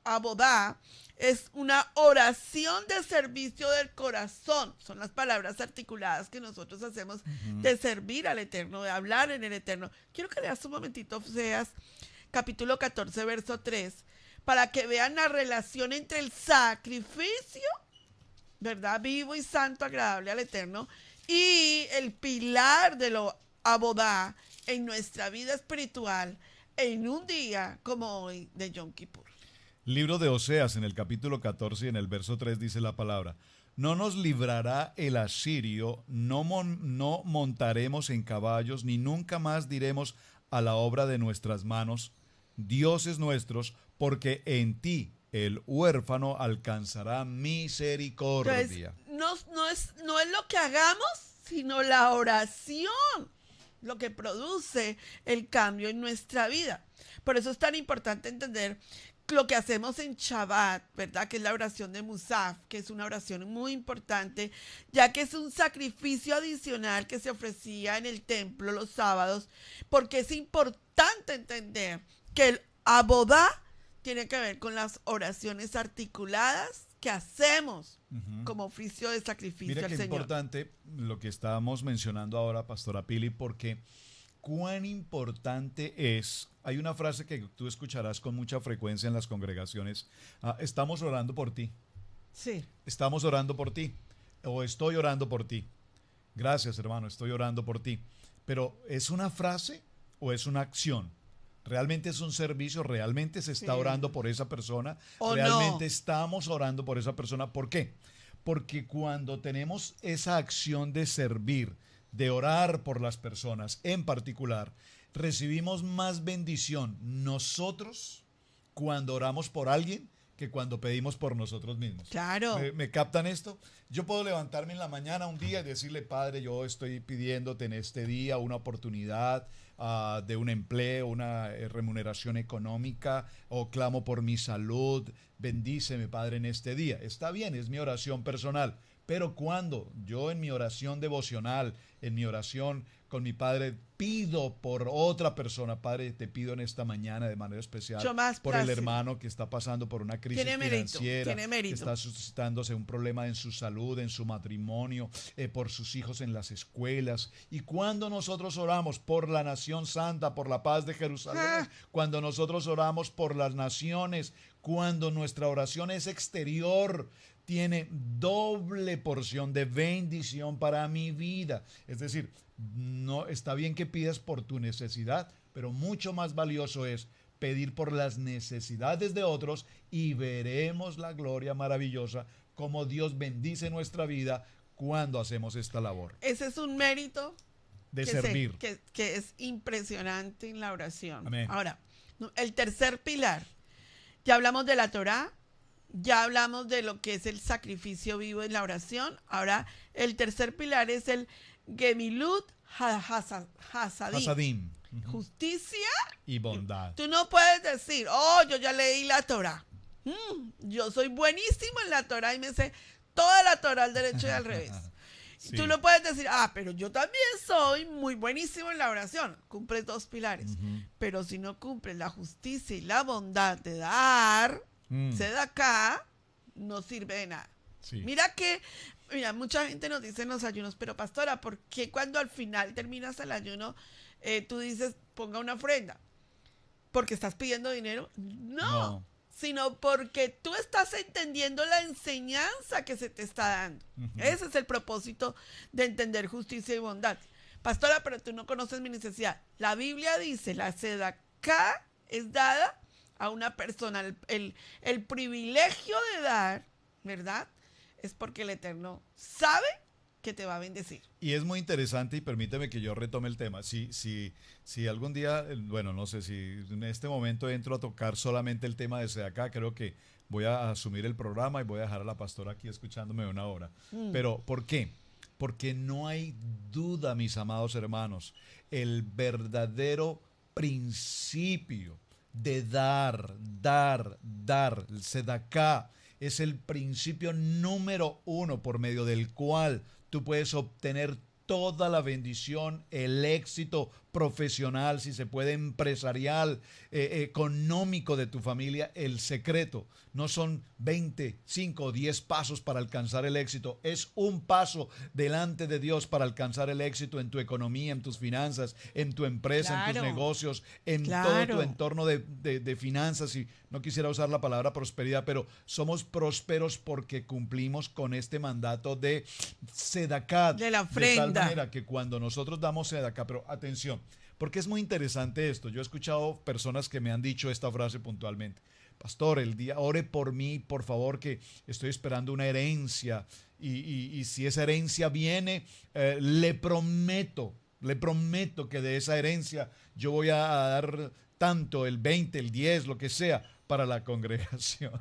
abodá es una oración de servicio del corazón. Son las palabras articuladas que nosotros hacemos de servir al Eterno, de hablar en el Eterno. Quiero que leas un momentito, Oseas, capítulo 14, verso 3, para que vean la relación entre el sacrificio, ¿verdad?, vivo y santo, agradable al Eterno, y el pilar de lo abodá en nuestra vida espiritual en un día como hoy de Yom Kippur. Libro de Oseas, en el capítulo 14 y en el verso 3 dice la palabra: no nos librará el asirio, no montaremos en caballos, ni nunca más diremos a la obra de nuestras manos, dioses nuestros, porque en ti el huérfano alcanzará misericordia. Entonces, no es lo que hagamos, sino la oración lo que produce el cambio en nuestra vida. Por eso es tan importante entender lo que hacemos en Shabbat, ¿verdad?, que es la oración de Musaf, que es una oración muy importante, ya que es un sacrificio adicional que se ofrecía en el templo los sábados, porque es importante entender que el abodá tiene que ver con las oraciones articuladas que hacemos como oficio de sacrificio al Señor. Mira qué importante lo que estábamos mencionando ahora, Pastora Pili, porque cuán importante es. Hay una frase que tú escucharás con mucha frecuencia en las congregaciones. Estamos orando por ti. Sí. Estamos orando por ti. O estoy orando por ti. Gracias, hermano, estoy orando por ti. Pero ¿es una frase o es una acción? ¿Realmente es un servicio? ¿Realmente se está orando por esa persona? ¿O ¿Realmente no? estamos orando por esa persona? ¿Por qué? Porque cuando tenemos esa acción de servir, de orar por las personas en particular, recibimos más bendición nosotros cuando oramos por alguien que cuando pedimos por nosotros mismos. Claro. ¿Me captan esto? Yo puedo levantarme en la mañana un día y decirle, Padre, yo estoy pidiéndote en este día una oportunidad de un empleo, una remuneración económica, o clamo por mi salud, bendíceme, Padre, en este día. Está bien, es mi oración personal, pero cuando yo en mi oración devocional, en mi oración con mi Padre, pido por otra persona, Padre, te pido en esta mañana de manera especial por el hermano que está pasando por una crisis financiera, que está suscitándose un problema en su salud, en su matrimonio, por sus hijos en las escuelas. Y cuando nosotros oramos por la nación santa, por la paz de Jerusalén, cuando nosotros oramos por las naciones, cuando nuestra oración es exterior, tiene doble porción de bendición para mi vida. Es decir, no está bien que pidas por tu necesidad, pero mucho más valioso es pedir por las necesidades de otros y veremos la gloria maravillosa como Dios bendice nuestra vida cuando hacemos esta labor. Ese es un mérito de servir. Que es impresionante en la oración. Amén. Ahora, el tercer pilar. Ya hablamos de la Torá, ya hablamos de lo que es el sacrificio vivo en la oración. Ahora, el tercer pilar es el Gemilut Hasadim. Justicia y bondad. Tú no puedes decir, oh, yo ya leí la Torá. Yo soy buenísimo en la Torá y me sé toda la Torá al derecho y al revés. Sí. Tú no puedes decir, pero yo también soy muy buenísimo en la oración. Cumples dos pilares. Pero si no cumples la justicia y la bondad de dar, sedacá, no sirve de nada. Sí. Mira, mucha gente nos dice en los ayunos, pero pastora, ¿por qué cuando al final terminas el ayuno, tú dices, ponga una ofrenda? ¿Porque estás pidiendo dinero? No. Sino porque tú estás entendiendo la enseñanza que se te está dando. Ese es el propósito de entender justicia y bondad. Pastora, pero tú no conoces mi necesidad. La Biblia dice, la sedacá es dada a una persona. El privilegio de dar, ¿verdad? Es porque el Eterno sabe que te va a bendecir. Y es muy interesante, y permíteme que yo retome el tema. Si algún día, bueno, no sé si en este momento entro a tocar solamente el tema de acá, creo que voy a asumir el programa y voy a dejar a la pastora aquí escuchándome una hora. Pero, ¿por qué? Porque no hay duda, mis amados hermanos, el verdadero principio de dar, el sedacá, es el principio número 1 por medio del cual tú puedes obtener toda la bendición, el éxito profesional, si se puede, empresarial, económico de tu familia. El secreto no son 20, 5 o 10 pasos para alcanzar el éxito. Es un paso delante de Dios para alcanzar el éxito en tu economía, en tus finanzas, en tu empresa, en tus negocios, en todo tu entorno de finanzas. Y no quisiera usar la palabra prosperidad, pero somos prósperos porque cumplimos con este mandato de sedacá. De la ofrenda. De tal manera que cuando nosotros damos sedacá, pero atención, porque es muy interesante esto. Yo he escuchado personas que me han dicho esta frase puntualmente. Pastor, ore por mí, por favor, que estoy esperando una herencia. Y si esa herencia viene, le prometo que de esa herencia yo voy a dar tanto, el 20, el 10, lo que sea, para la congregación.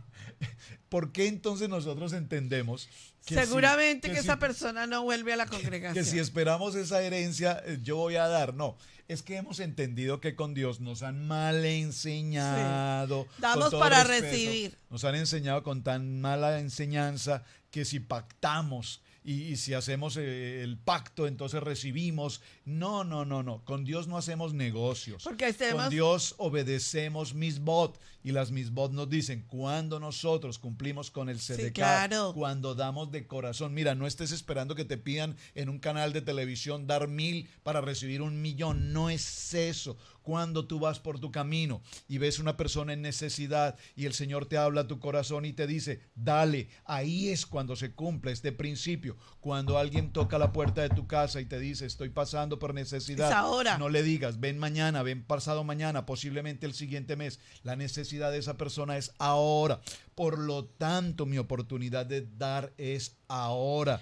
¿Por qué entonces nosotros entendemos que seguramente que esa persona no vuelve a la congregación? Que si esperamos esa herencia, yo voy a dar. No, es que hemos entendido que con Dios nos han mal enseñado. Sí. Damos para recibir. Nos han enseñado con tan mala enseñanza que si pactamos y si hacemos el pacto, entonces recibimos. No, no, no, no. Con Dios no hacemos negocios. Porque Con Dios obedecemos misbot. Y las misbot nos dicen, cuando nosotros cumplimos con el sedeká, claro, cuando damos de corazón. Mira, no estés esperando que te pidan en un canal de televisión dar 1000 para recibir 1.000.000. No es eso. Cuando tú vas por tu camino y ves una persona en necesidad y el Señor te habla a tu corazón y te dice, dale, ahí es cuando se cumple este principio. Cuando alguien toca la puerta de tu casa y te dice, estoy pasando por necesidad, es ahora. No le digas, ven mañana, ven pasado mañana, posiblemente el siguiente mes. La necesidad de esa persona es ahora. Por lo tanto, mi oportunidad de dar es ahora.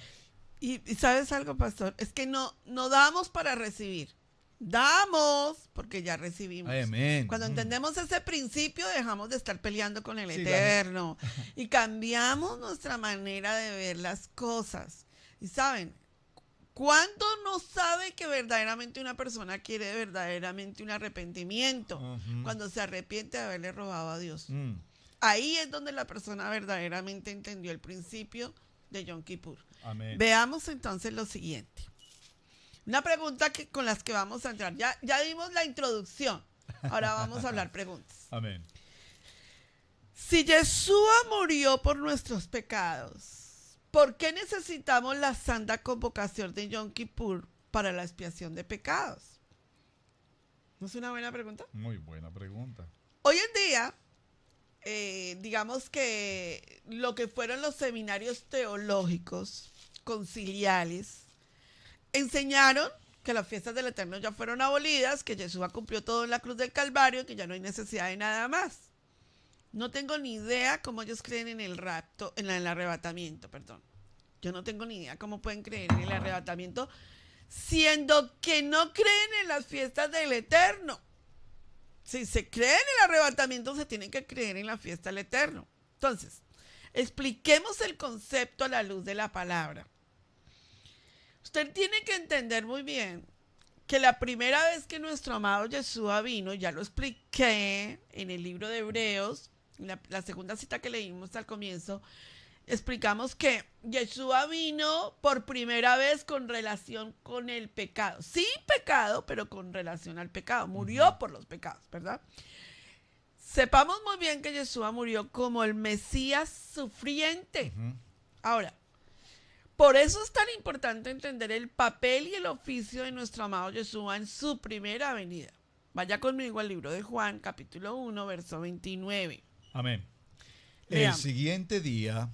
Y ¿sabes algo, pastor? Es que no damos para recibir. Damos porque ya recibimos. Amén. Cuando entendemos ese principio, dejamos de estar peleando con el Eterno y cambiamos nuestra manera de ver las cosas. Y saben, ¿cuándo no sabe que verdaderamente una persona quiere verdaderamente un arrepentimiento? Cuando se arrepiente de haberle robado a Dios. Ahí es donde la persona verdaderamente entendió el principio de Yom Kippur. Amén. Veamos entonces lo siguiente. Una pregunta con las que vamos a entrar. Ya dimos la introducción. Ahora vamos a hablar preguntas. Amén. Si Yeshua murió por nuestros pecados, ¿por qué necesitamos la santa convocación de Yom Kippur para la expiación de pecados? ¿No es una buena pregunta? Muy buena pregunta. Hoy en día, digamos que lo que fueron los seminarios teológicos conciliales enseñaron que las fiestas del Eterno ya fueron abolidas, que Yeshua cumplió todo en la cruz del Calvario, que ya no hay necesidad de nada más. No tengo ni idea cómo ellos creen en el rapto, en el arrebatamiento, perdón. Yo no tengo ni idea cómo pueden creer en el arrebatamiento, siendo que no creen en las fiestas del Eterno. Si se cree en el arrebatamiento, se tiene que creer en la fiesta del Eterno. Entonces, expliquemos el concepto a la luz de la palabra. Usted tiene que entender muy bien que la primera vez que nuestro amado Yeshua vino, ya lo expliqué en el libro de Hebreos, la segunda cita que leímos al comienzo, explicamos que Yeshua vino por primera vez con relación con el pecado. Sin pecado, pero con relación al pecado. Murió por los pecados, ¿verdad? Sepamos muy bien que Yeshua murió como el Mesías sufriente. Ahora, por eso es tan importante entender el papel y el oficio de nuestro amado Yeshua en su primera venida. Vaya conmigo al libro de Juan, capítulo 1, verso 29. Amén. Veamos. El siguiente día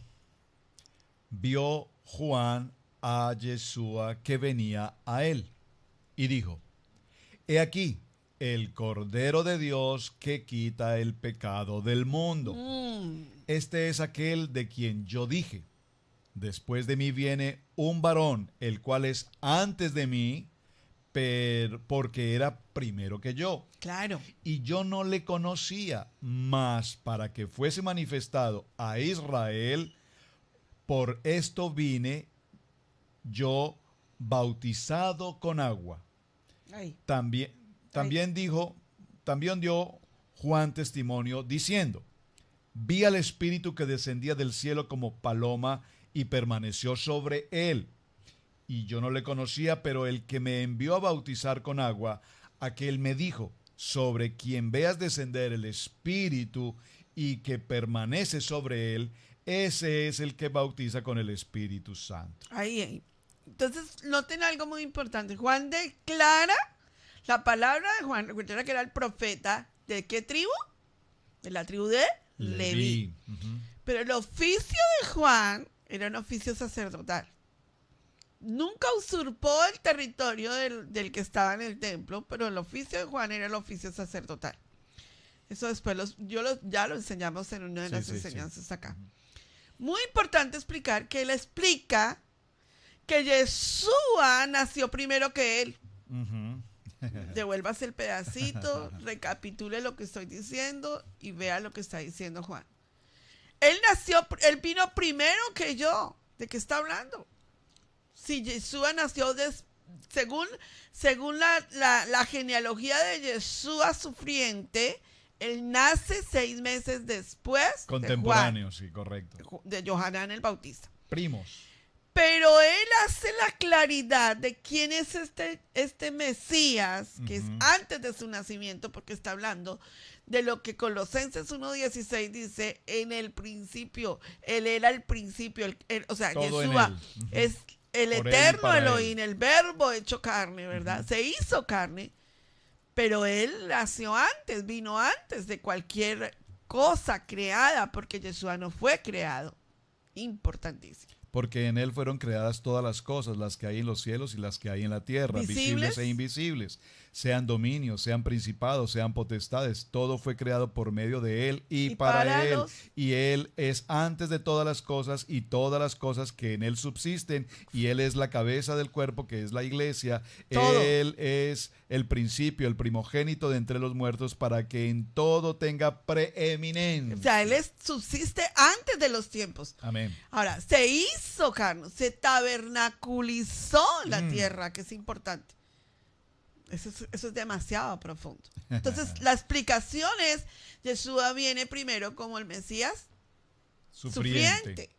vio Juan a Yeshua que venía a él y dijo, he aquí el Cordero de Dios que quita el pecado del mundo. Este es aquel de quien yo dije, después de mí viene un varón, el cual es antes de mí, porque era primero que yo. Claro. Y yo no le conocía, mas para que fuese manifestado a Israel, por esto vine yo bautizado con agua. Ay. También dio Juan testimonio diciendo, vi al Espíritu que descendía del cielo como paloma y permaneció sobre él. Y yo no le conocía, pero el que me envió a bautizar con agua, aquel me dijo, sobre quien veas descender el Espíritu y que permanece sobre él, ese es el que bautiza con el Espíritu Santo. Ahí. Entonces, noten algo muy importante. Juan declara la palabra de Juan. Recuerda que era el profeta. ¿De qué tribu? De la tribu de Leví. Pero el oficio de Juan era un oficio sacerdotal. Nunca usurpó el territorio del que estaba en el templo, pero el oficio de Juan era el oficio sacerdotal. Eso después ya lo enseñamos en una de las enseñanzas acá. Muy importante explicar que él explica que Yeshua nació primero que él. Devuélvase el pedacito, recapitule lo que estoy diciendo y vea lo que está diciendo Juan. Él vino primero que yo. ¿De qué está hablando? Si Yeshua nació según la genealogía de Yeshua sufriente, él nace 6 meses después contemporáneo, sí, correcto. de Yohanan el Bautista. Primos. Pero él hace la claridad de quién es este Mesías, que es antes de su nacimiento, porque está hablando de lo que Colosenses 1:16 dice, en el principio, él era el principio, o sea, Todo Yeshua es el Por él y eterno para Elohim, el verbo hecho carne, ¿verdad? Se hizo carne, pero él nació antes, vino antes de cualquier cosa creada, porque Yeshua no fue creado. Importantísimo. Porque en él fueron creadas todas las cosas, las que hay en los cielos y las que hay en la tierra, visibles e invisibles, sean dominios, sean principados, sean potestades, todo fue creado por medio de él y para él. Y él es antes de todas las cosas y todas las cosas que en él subsisten, y él es la cabeza del cuerpo que es la iglesia. Todo. Él es el principio, el primogénito de entre los muertos, para que en todo tenga preeminencia. O sea, él subsiste antes de los tiempos. Amén. Ahora, se hizo carne, se tabernaculizó en la tierra, que es importante. Eso es demasiado profundo. Entonces, la explicación es, Yeshua viene primero como el Mesías sufriente.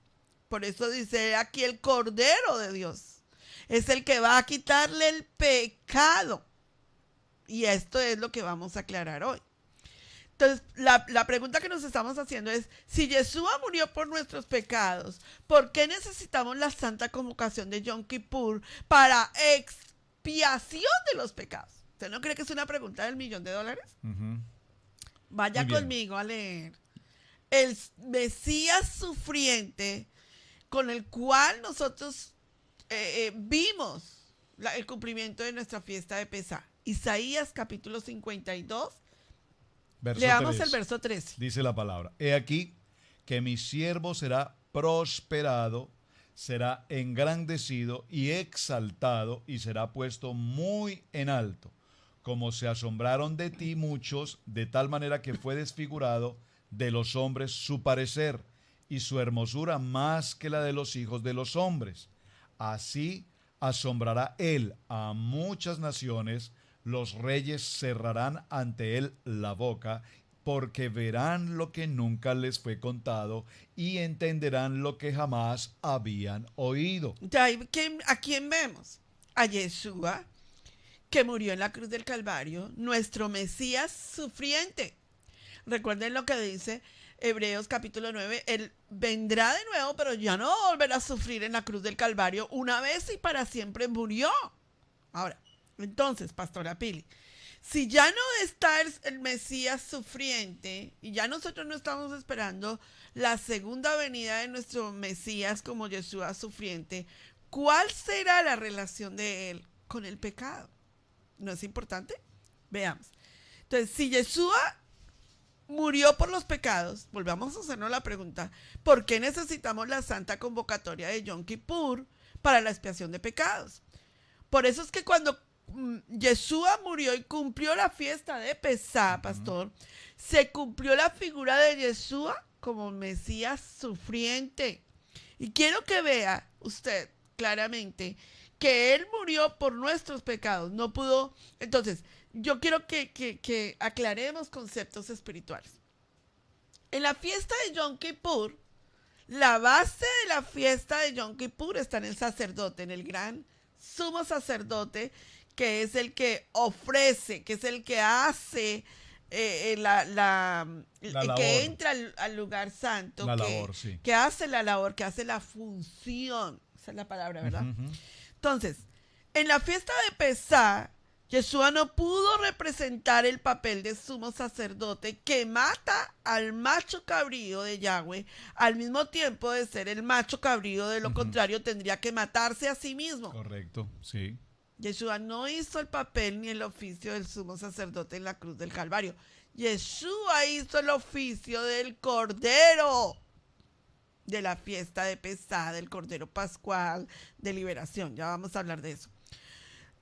Por eso dice aquí el Cordero de Dios. Es el que va a quitarle el pecado. Y esto es lo que vamos a aclarar hoy. Entonces, la pregunta que nos estamos haciendo es, si Yeshua murió por nuestros pecados, ¿por qué necesitamos la santa convocación de Yom Kippur para expiación de los pecados? ¿Usted no cree que es una pregunta del $1.000.000? Vaya conmigo a leer. El Mesías sufriente con el cual nosotros vimos el cumplimiento de nuestra fiesta de Pesá. Isaías capítulo 52. Leamos el verso 13. Dice la palabra: He aquí que mi siervo será prosperado, será engrandecido y exaltado, y será puesto muy en alto. Como se asombraron de ti muchos, de tal manera que fue desfigurado de los hombres su parecer, y su hermosura más que la de los hijos de los hombres. Así asombrará él a muchas naciones. Los reyes cerrarán ante él la boca, porque verán lo que nunca les fue contado y entenderán lo que jamás habían oído. ¿A quién vemos? A Yeshua, que murió en la cruz del Calvario, nuestro Mesías sufriente. Recuerden lo que dice Hebreos capítulo 9, él vendrá de nuevo, pero ya no volverá a sufrir en la cruz del Calvario. Una vez y para siempre murió. Ahora, entonces, Pastora Pili, si ya no está el Mesías sufriente y ya nosotros no estamos esperando la segunda venida de nuestro Mesías como Yeshua sufriente, ¿cuál será la relación de él con el pecado? ¿No es importante? Veamos. Entonces, si Yeshua murió por los pecados, volvamos a hacernos la pregunta, ¿por qué necesitamos la santa convocatoria de Yom Kippur para la expiación de pecados? Por eso es que cuando Yeshua murió y cumplió la fiesta de Pesá, pastor, se cumplió la figura de Yeshua como Mesías sufriente. Y quiero que vea usted claramente que él murió por nuestros pecados, no pudo. Entonces, yo quiero que aclaremos conceptos espirituales. En la fiesta de Yom Kippur, la base de la fiesta de Yom Kippur está en el sacerdote, en el gran sumo sacerdote, que es el que ofrece, que es el que hace que entra al lugar santo, que hace la labor, que hace la función. Esa es la palabra, ¿verdad? Entonces, en la fiesta de Pesá, Yeshua no pudo representar el papel de sumo sacerdote que mata al macho cabrío de Yahweh al mismo tiempo de ser el macho cabrío, de lo contrario tendría que matarse a sí mismo. Correcto, sí. Yeshua no hizo el papel ni el oficio del sumo sacerdote en la cruz del Calvario. Yeshua hizo el oficio del Cordero de la fiesta de Pesá, del Cordero Pascual de liberación. Ya vamos a hablar de eso.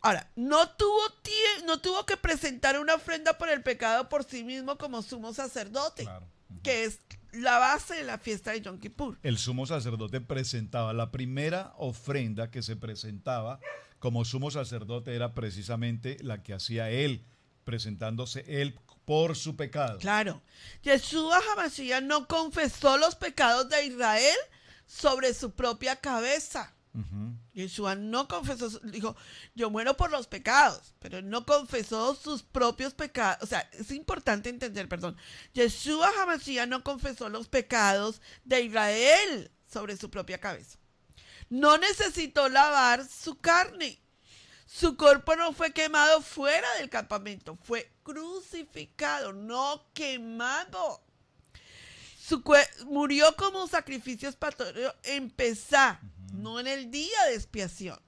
Ahora, no tuvo que presentar una ofrenda por el pecado por sí mismo como sumo sacerdote, claro, que es la base de la fiesta de Yom Kippur. El sumo sacerdote presentaba la primera ofrenda que se presentaba como sumo sacerdote, era precisamente la que hacía él, presentándose él por su pecado. Claro. Yeshua HaMashiach no confesó los pecados de Israel sobre su propia cabeza. Ujú. Yeshua no confesó, dijo, yo muero por los pecados, pero no confesó sus propios pecados. O sea, es importante entender, perdón. Yeshua Hamashiach no confesó los pecados de Israel sobre su propia cabeza. No necesitó lavar su carne. Su cuerpo no fue quemado fuera del campamento, fue crucificado, no quemado. Murió como sacrificio expiatorio en Pesá, no en el día de expiación.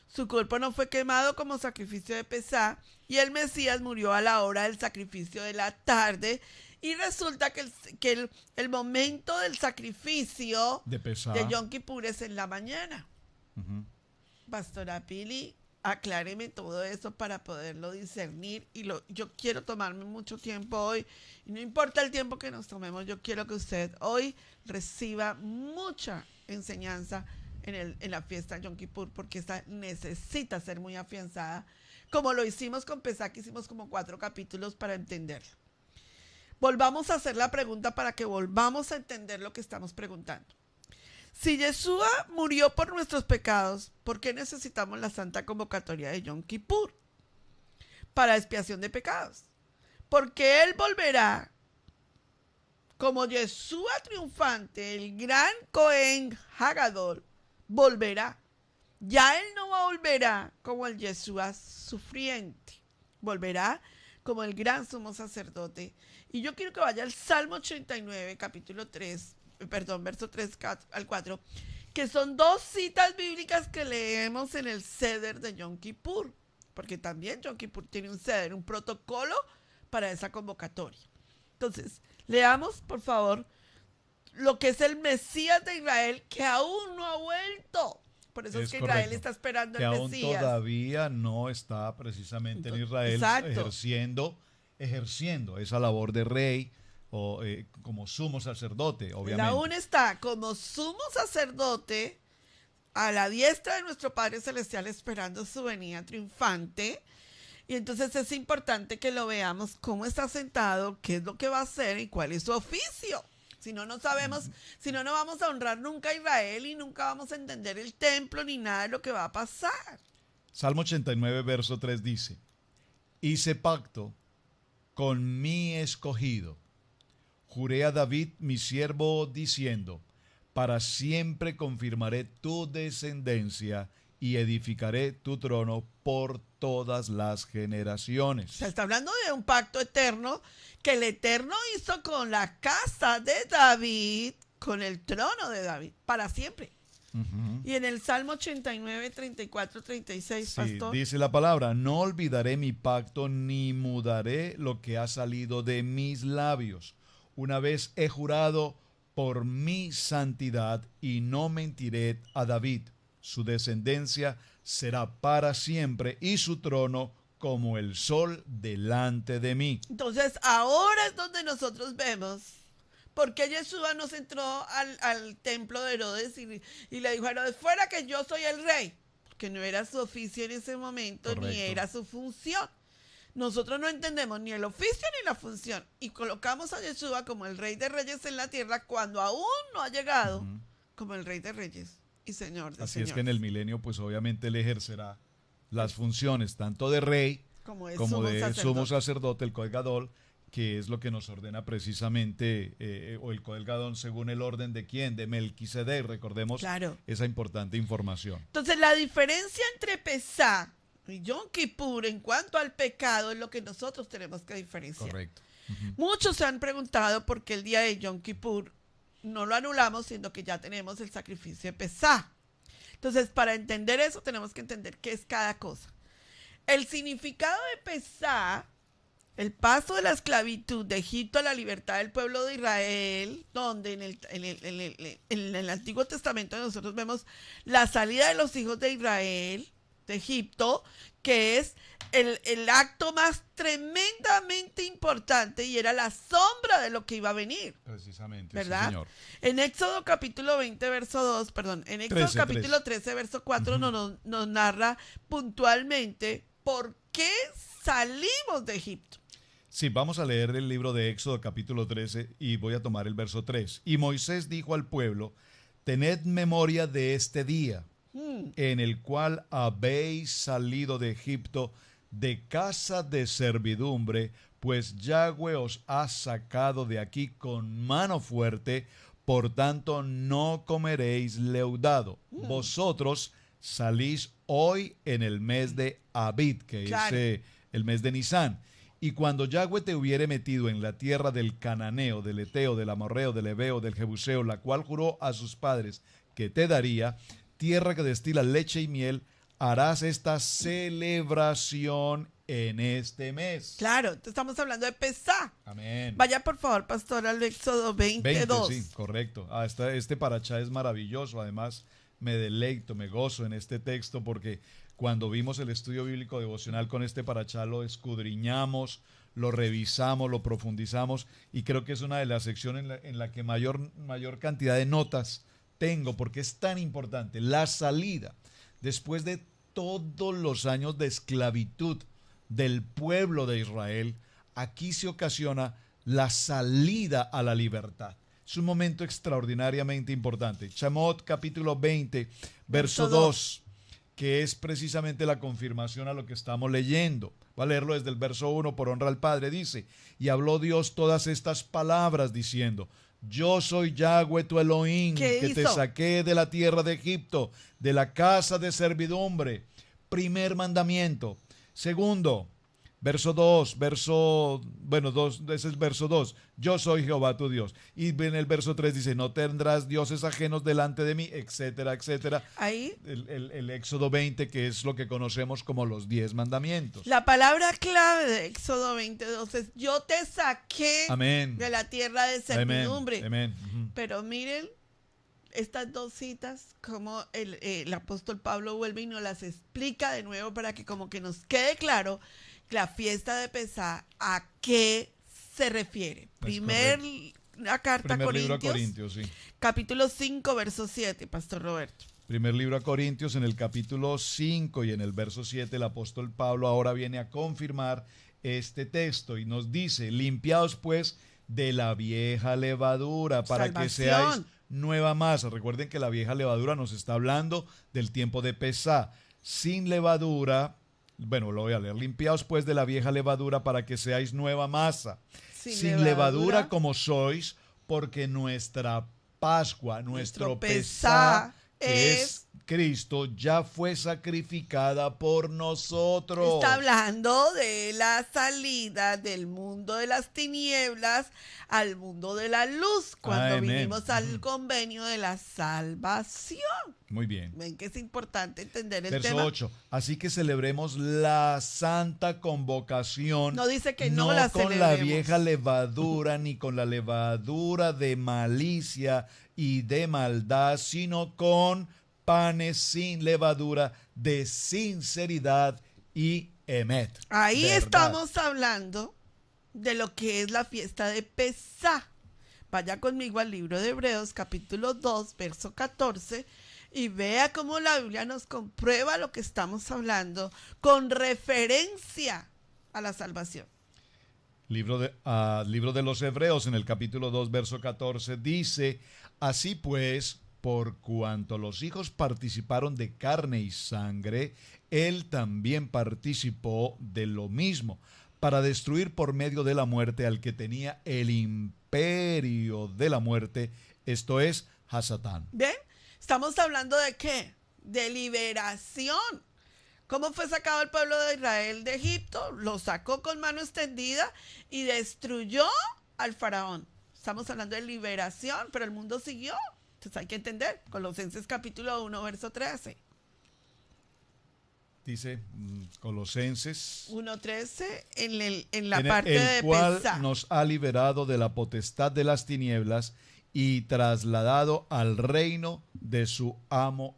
Su cuerpo no fue quemado como sacrificio de Pesá y el Mesías murió a la hora del sacrificio de la tarde. Y resulta que el momento del sacrificio De Pesá. de Yom Kippur es en la mañana. Ujú. Pastora Pili, acláreme todo eso para poderlo discernir. Yo quiero tomarme mucho tiempo hoy. Y no importa el tiempo que nos tomemos, yo quiero que usted hoy reciba mucha enseñanza en la fiesta de Yom Kippur, porque esta necesita ser muy afianzada. Como lo hicimos con Pesach, que hicimos como 4 capítulos para entenderlo. Volvamos a hacer la pregunta para que volvamos a entender lo que estamos preguntando. Si Yeshua murió por nuestros pecados, ¿por qué necesitamos la santa convocatoria de Yom Kippur? Para expiación de pecados. Porque Él volverá como Yeshua triunfante, el gran Cohen Hagadol, volverá. Ya Él no volverá como el Yeshua sufriente, volverá como el gran sumo sacerdote. Y yo quiero que vaya al Salmo 89, capítulo 3, verso 3 al 4, que son 2 citas bíblicas que leemos en el Seder de Yom Kippur, porque también Yom Kippur tiene un Seder, un protocolo para esa convocatoria. Entonces, leamos, por favor, lo que es el Mesías de Israel, que aún no ha vuelto. Por eso es que correcto. Israel está esperando Que el aún Mesías. todavía no está precisamente en Israel Exacto. ejerciendo esa labor de rey o como sumo sacerdote, Él obviamente. aún está como sumo sacerdote a la diestra de nuestro Padre Celestial esperando su venida triunfante. Y entonces es importante que lo veamos cómo está sentado, qué es lo que va a hacer y cuál es su oficio. Si no, no sabemos, si no, no vamos a honrar nunca a Israel y nunca vamos a entender el templo ni nada de lo que va a pasar. Salmo 89, verso 3 dice, hice pacto con mi escogido. Juré a David, mi siervo, diciendo, para siempre confirmaré tu descendencia y edificaré tu trono por todas las generaciones. Se está hablando de un pacto eterno que el Eterno hizo con la casa de David, con el trono de David, para siempre. Ujú. Y en el Salmo 89, 34, 36, Sí, pastor. dice la palabra, no olvidaré mi pacto ni mudaré lo que ha salido de mis labios. Una vez he jurado por mi santidad y no mentiré a David. Su descendencia será para siempre y su trono como el sol delante de mí. Entonces, ahora es donde nosotros vemos por qué Yeshua nos entró al templo de Herodes y le dijo a Herodes, fuera que yo soy el rey, porque no era su oficio en ese momento, Correcto. ni era su función. Nosotros no entendemos ni el oficio ni la función y colocamos a Yeshua como el rey de reyes en la tierra cuando aún no ha llegado Ujú. como el rey de reyes y señor de Así señores. es que en el milenio, pues obviamente él ejercerá las funciones tanto de rey como como de sumo sacerdote, el Kohen Gadol, que es lo que nos ordena precisamente, o el Kohen Gadol según el orden de quién, de Melquisedec, recordemos Claro. esa importante información. Entonces, la diferencia entre Pesá y Yom Kippur en cuanto al pecado es lo que nosotros tenemos que diferenciar. Correcto. Muchos se han preguntado por qué el día de Yom Kippur no lo anulamos, siendo que ya tenemos el sacrificio de Pesá. Entonces, para entender eso, tenemos que entender qué es cada cosa. El significado de Pesá, el paso de la esclavitud de Egipto a la libertad del pueblo de Israel, donde en el Antiguo Testamento nosotros vemos la salida de los hijos de Israel de Egipto, que es el acto más tremendamente importante y era la sombra de lo que iba a venir. Precisamente, ¿Verdad? sí, señor. En Éxodo capítulo 20, verso 2, perdón, en Éxodo 13, capítulo 13, verso 4 nos narra puntualmente por qué salimos de Egipto. Sí, vamos a leer el libro de Éxodo capítulo 13 y voy a tomar el verso 3. Y Moisés dijo al pueblo, tened memoria de este día en el cual habéis salido de Egipto, de casa de servidumbre, pues Yahweh os ha sacado de aquí con mano fuerte, por tanto no comeréis leudado. Vosotros salís hoy en el mes de Abid, que Claro. es el mes de Nisán. Y cuando Yahweh te hubiere metido en la tierra del Cananeo, del Eteo, del Amorreo, del Ebeo, del Jebuseo, la cual juró a sus padres que te daría, tierra que destila leche y miel, harás esta celebración en este mes. Claro, estamos hablando de Pesá. Amén. Vaya por favor, pastor, al Éxodo 22. Sí, correcto. Este parachá es maravilloso. Además, me deleito, me gozo en este texto porque cuando vimos el estudio bíblico devocional con este parachá lo escudriñamos, lo revisamos, lo profundizamos y creo que es una de las secciones en la que mayor cantidad de notas tengo porque es tan importante. La salida, después de todos los años de esclavitud del pueblo de Israel, aquí se ocasiona la salida a la libertad. Es un momento extraordinariamente importante. Shamot capítulo 20, verso 2, que es precisamente la confirmación a lo que estamos leyendo. Voy a leerlo desde el verso 1, por honra al Padre, dice, y habló Dios todas estas palabras diciendo, yo soy Yahweh tu Elohim, que te saqué de la tierra de Egipto, de la casa de servidumbre. Primer mandamiento. Segundo, verso 2, ese es verso 2, yo soy Jehová tu Dios. Y en el verso 3 dice, no tendrás dioses ajenos delante de mí, etcétera, etcétera. Ahí. El Éxodo 20, que es lo que conocemos como los 10 mandamientos. La palabra clave de Éxodo 22 es, yo te saqué Amén. de la tierra de servidumbre. Amén. Amén. Pero miren, estas dos citas, como el apóstol Pablo vuelve y nos las explica de nuevo para que como que nos quede claro la fiesta de Pesá, ¿a qué se refiere? Primer libro a Corintios, sí. Capítulo 5, verso 7, Pastor Roberto. Primer libro a Corintios, en el capítulo 5 y en el verso 7, el apóstol Pablo ahora viene a confirmar este texto y nos dice, limpiaos pues de la vieja levadura para que seáis nueva masa. Recuerden que la vieja levadura nos está hablando del tiempo de Pesá. Sin levadura, bueno, lo voy a leer. Limpiaos pues de la vieja levadura para que seáis nueva masa. Sin levadura como sois, porque nuestra Pascua, nuestro Pesá, que es Cristo, ya fue sacrificada por nosotros. Está hablando de la salida del mundo de las tinieblas al mundo de la luz, cuando vinimos al convenio de la salvación. Muy bien. Ven que es importante entender el verso tema. 8. Así que celebremos la santa convocación. No dice que no la con celebremos. la vieja levadura, ni con la levadura de malicia y de maldad, sino con panes sin levadura, de sinceridad y emet. Ahí ¿verdad? estamos hablando de lo que es la fiesta de Pesá. Vaya conmigo al libro de Hebreos, capítulo 2, verso 14, y vea cómo la Biblia nos comprueba lo que estamos hablando con referencia a la salvación. Libro de los Hebreos, en el capítulo 2, verso 14, dice, así pues, por cuanto los hijos participaron de carne y sangre, él también participó de lo mismo, para destruir por medio de la muerte al que tenía el imperio de la muerte, esto es, a Satán. ¿Ven? Estamos hablando de ¿qué? De liberación. ¿Cómo fue sacado el pueblo de Israel de Egipto? Lo sacó con mano extendida y destruyó al faraón. Estamos hablando de liberación, pero el mundo siguió. Entonces hay que entender. Colosenses capítulo 1, verso 13. Dice Colosenses 1:13 en la el parte de cual Pesá. nos ha liberado de la potestad de las tinieblas y trasladado al reino de su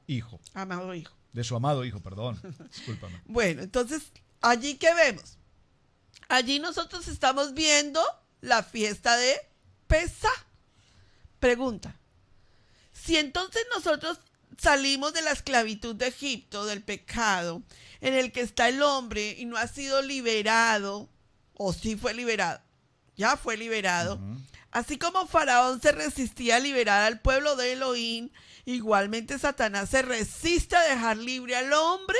hijo. Amado hijo. De su amado hijo, perdón. Discúlpame. Bueno, entonces, ¿allí qué vemos? Allí nosotros estamos viendo la fiesta de Pesá. Pregunta. Si entonces nosotros salimos de la esclavitud de Egipto, del pecado, en el que está el hombre y no ha sido liberado, o sí fue liberado, ya fue liberado, Así como Faraón se resistía a liberar al pueblo de Elohim, igualmente Satanás se resiste a dejar libre al hombre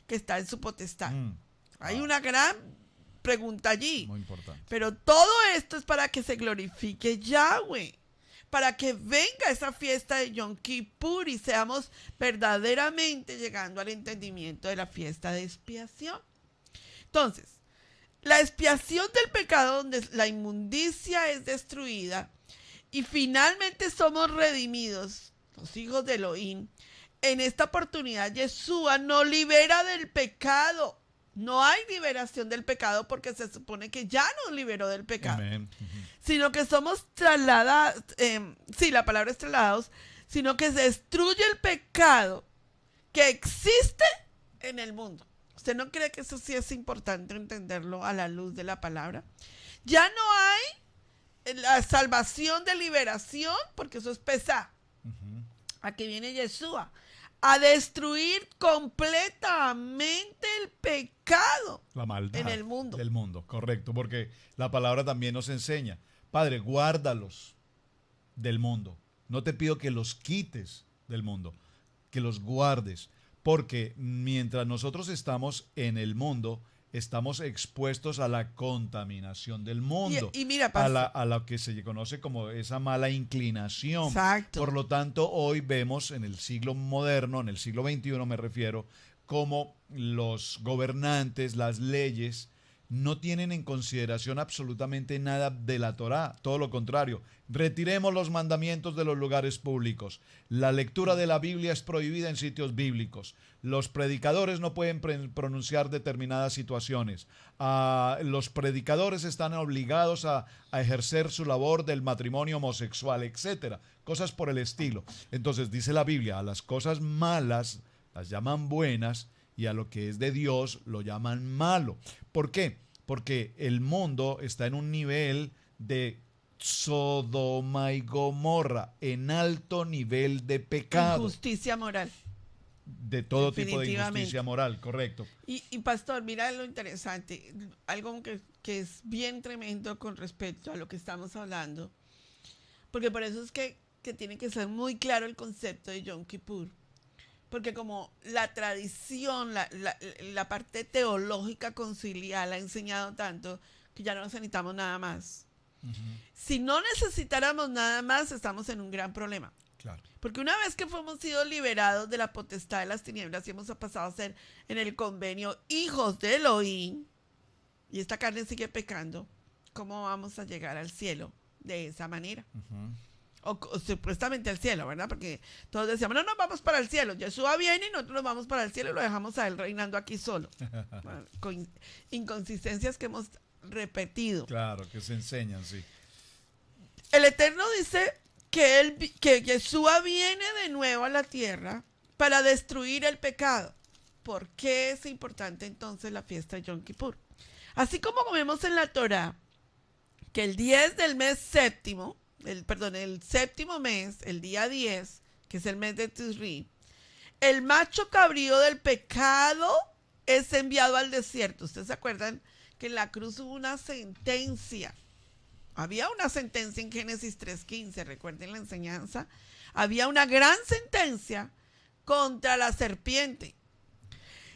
que está en su potestad. Hay una gran pregunta allí. Muy importante. Pero todo esto es para que se glorifique Yahweh, para que venga esa fiesta de Yom Kippur y seamos verdaderamente llegando al entendimiento de la fiesta de expiación. Entonces, la expiación del pecado, donde la inmundicia es destruida y finalmente somos redimidos, los hijos de Elohim. En esta oportunidad, Yeshua nos libera del pecado. No hay liberación del pecado porque se supone que ya nos liberó del pecado. Amén. Sino que somos trasladados, la palabra es trasladados, sino que se destruye el pecado que existe en el mundo. ¿Usted no cree que eso sí es importante entenderlo a la luz de la palabra? Ya no hay la salvación de liberación, porque eso es pesar. Aquí viene Yeshua a destruir completamente el pecado, la maldad en el mundo. Del mundo, correcto, porque la palabra también nos enseña, Padre, guárdalos del mundo. No te pido que los quites del mundo, que los guardes, porque mientras nosotros estamos en el mundo, estamos expuestos a la contaminación del mundo, y mira, a lo que se conoce como esa mala inclinación. Exacto. Por lo tanto, hoy vemos en el siglo moderno, en el siglo XXI me refiero, como los gobernantes, las leyes, no tienen en consideración absolutamente nada de la Torá, todo lo contrario. Retiremos los mandamientos de los lugares públicos. La lectura de la Biblia es prohibida en sitios bíblicos. Los predicadores no pueden pronunciar determinadas situaciones. Los predicadores están obligados a ejercer su labor del matrimonio homosexual, etcétera. Cosas por el estilo. Entonces dice la Biblia, a las cosas malas las llaman buenas y a lo que es de Dios lo llaman malo. ¿Por qué? Porque el mundo está en un nivel de Sodoma y Gomorra, en alto nivel de pecado. Injusticia moral. De todo tipo de injusticia moral, correcto. Y pastor, mira lo interesante, algo que es bien tremendo con respecto a lo que estamos hablando, porque por eso es que tiene que ser muy claro el concepto de Yom Kippur. Porque como la tradición, la parte teológica conciliar ha enseñado tanto que ya no necesitamos nada más. Si no necesitáramos nada más, estamos en un gran problema. Claro. Porque una vez que hemos sido liberados de la potestad de las tinieblas y hemos pasado a ser en el convenio hijos de Elohim, y esta carne sigue pecando, ¿cómo vamos a llegar al cielo de esa manera? O supuestamente al cielo, ¿verdad? Porque todos decíamos, no, vamos para el cielo. Yeshua viene y nosotros nos vamos para el cielo y lo dejamos a él reinando aquí solo. Bueno, con inconsistencias que hemos repetido. Claro, que se enseñan, sí. El Eterno dice que Yeshua viene de nuevo a la tierra para destruir el pecado. ¿Por qué es importante entonces la fiesta de Yom Kippur? Así como vemos en la Torá que el 10 del mes séptimo, el séptimo mes, el día 10, que es el mes de Tisri, el macho cabrío del pecado es enviado al desierto. ¿Ustedes se acuerdan que en la cruz hubo una sentencia? Había una sentencia en Génesis 3:15, recuerden la enseñanza. Había una gran sentencia contra la serpiente.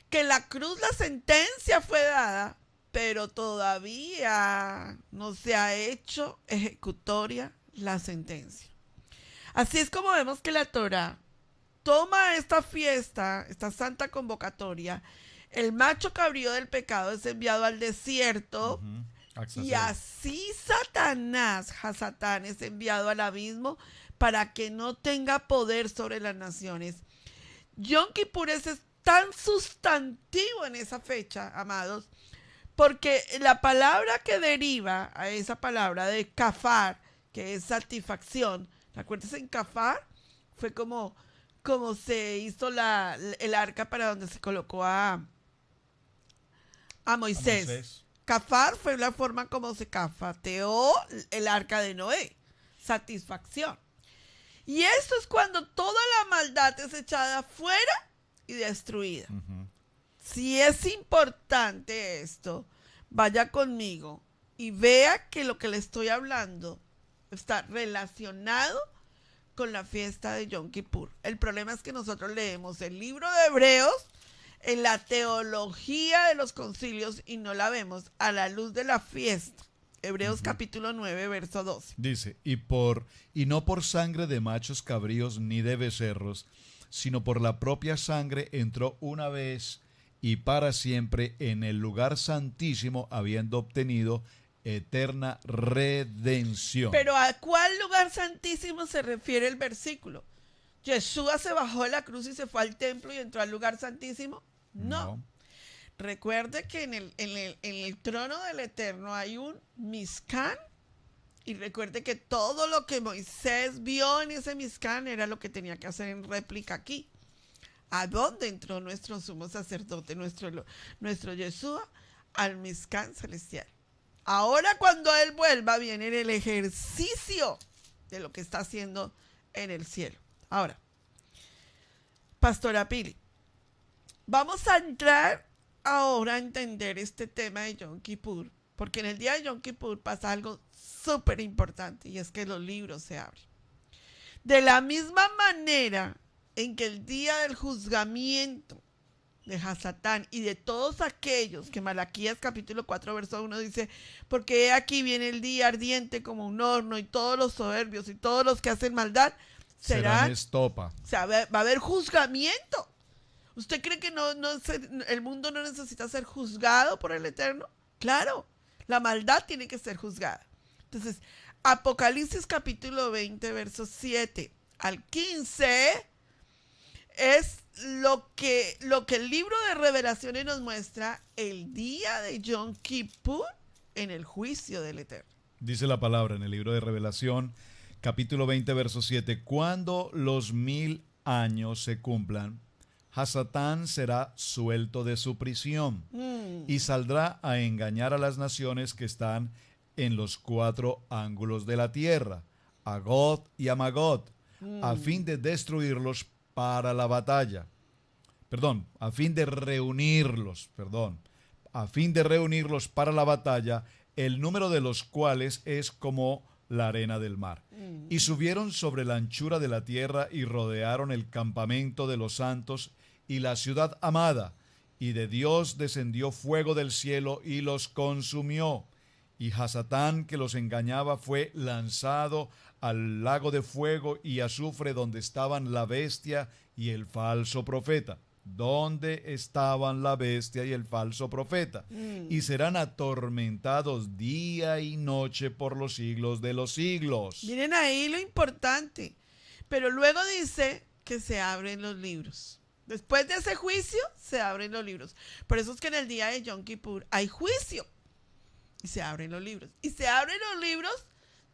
Que en la cruz la sentencia fue dada, pero todavía no se ha hecho ejecutoria la sentencia. Así es como vemos que la Torá toma esta fiesta, esta santa convocatoria. El macho cabrío del pecado es enviado al desierto. Y así Satanás, Hasatán, es enviado al abismo para que no tenga poder sobre las naciones. Yom Kippur es tan sustantivo en esa fecha, amados, porque la palabra que deriva a esa palabra de kafar, que es satisfacción, ¿recuerdas? En kafar fue como se hizo el arca para donde se colocó a Moisés. Kafar fue la forma como se cafateó el arca de Noé. Satisfacción. Y esto es cuando toda la maldad es echada fuera y destruida. Si es importante esto, vaya conmigo y vea que lo que le estoy hablando está relacionado con la fiesta de Yom Kippur. El problema es que nosotros leemos el libro de Hebreos en la teología de los concilios y no la vemos a la luz de la fiesta. Hebreos capítulo 9, verso 12. Dice, y no por sangre de machos cabríos ni de becerros, sino por la propia sangre entró una vez y para siempre en el lugar santísimo, habiendo obtenido eterna redención. Pero ¿a cuál lugar santísimo se refiere el versículo? ¿Yeshua se bajó de la cruz y se fue al templo y entró al lugar santísimo? No. Recuerde que en el trono del Eterno hay un Mizcán, y recuerde que todo lo que Moisés vio en ese Mizcán era lo que tenía que hacer en réplica aquí. ¿A dónde entró nuestro sumo sacerdote, nuestro Yeshua? Al Mizcán celestial. Ahora cuando Él vuelva viene el ejercicio de lo que está haciendo en el cielo. Ahora, Pastora Pili, vamos a entrar ahora a entender este tema de Yom Kippur, porque en el día de Yom Kippur pasa algo súper importante y es que los libros se abren. De la misma manera en que el día del juzgamiento de Hasatán y de todos aquellos que Malaquías capítulo 4 verso 1 dice, porque he aquí viene el día ardiente como un horno y todos los soberbios y todos los que hacen maldad serán estopa. O sea, va a haber juzgamiento. ¿Usted cree que el mundo no necesita ser juzgado por el Eterno? Claro, la maldad tiene que ser juzgada. Entonces, Apocalipsis capítulo 20, versos 7 al 15 es lo que el libro de Revelaciones nos muestra el día de Yom Kippur en el juicio del Eterno. Dice la palabra en el libro de Revelación, capítulo 20, verso 7, cuando los 1000 años se cumplan, Hasatán será suelto de su prisión y saldrá a engañar a las naciones que están en los 4 ángulos de la tierra, a Gog y a Magog, a fin de destruirlos para la batalla. A fin de reunirlos para la batalla, el número de los cuales es como la arena del mar. Y subieron sobre la anchura de la tierra y rodearon el campamento de los santos y la ciudad amada, y de Dios descendió fuego del cielo y los consumió. Y Hasatán, que los engañaba, fue lanzado al lago de fuego y azufre donde estaban la bestia y el falso profeta. ¿Dónde estaban la bestia y el falso profeta? Y serán atormentados día y noche por los siglos de los siglos. Miren ahí lo importante. Pero luego dice que se abren los libros. Después de ese juicio, se abren los libros. Por eso es que en el día de Yom Kippur hay juicio. Y se abren los libros. Y se abren los libros,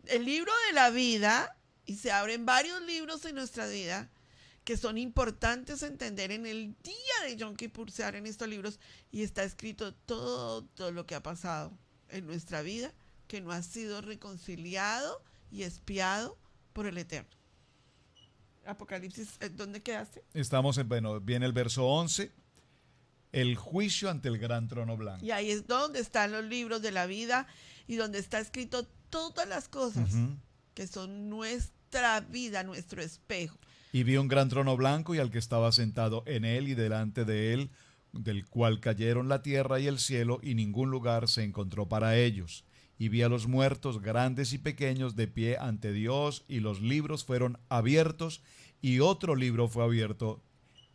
el libro de la vida, y se abren varios libros en nuestra vida que son importantes entender. En el día de Yom Kippur se abren estos libros y está escrito todo lo que ha pasado en nuestra vida que no ha sido reconciliado y expiado por el Eterno. Apocalipsis, ¿dónde quedaste? Estamos viene el verso 11, el juicio ante el gran trono blanco. Y ahí es donde están los libros de la vida y donde está escrito todas las cosas que son nuestra vida, nuestro espejo. Y vi un gran trono blanco y al que estaba sentado en él y delante de él, del cual cayeron la tierra y el cielo, y ningún lugar se encontró para ellos. Y vi a los muertos, grandes y pequeños, de pie ante Dios, y los libros fueron abiertos, y otro libro fue abierto,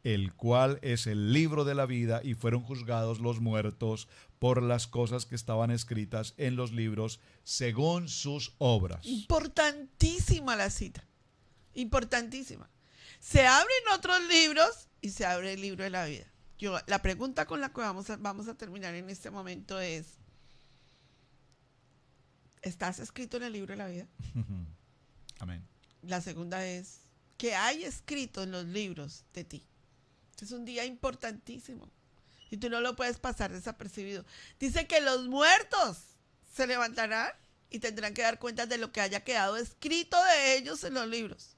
el cual es el libro de la vida, y fueron juzgados los muertos por las cosas que estaban escritas en los libros, según sus obras. Importantísima la cita, importantísima. Se abren otros libros y se abre el libro de la vida. La pregunta con la que vamos a terminar en este momento es, ¿estás escrito en el libro de la vida? Amén. La segunda es, ¿qué hay escrito en los libros de ti? Este es un día importantísimo y tú no lo puedes pasar desapercibido. Dice que los muertos se levantarán y tendrán que dar cuenta de lo que haya quedado escrito de ellos en los libros.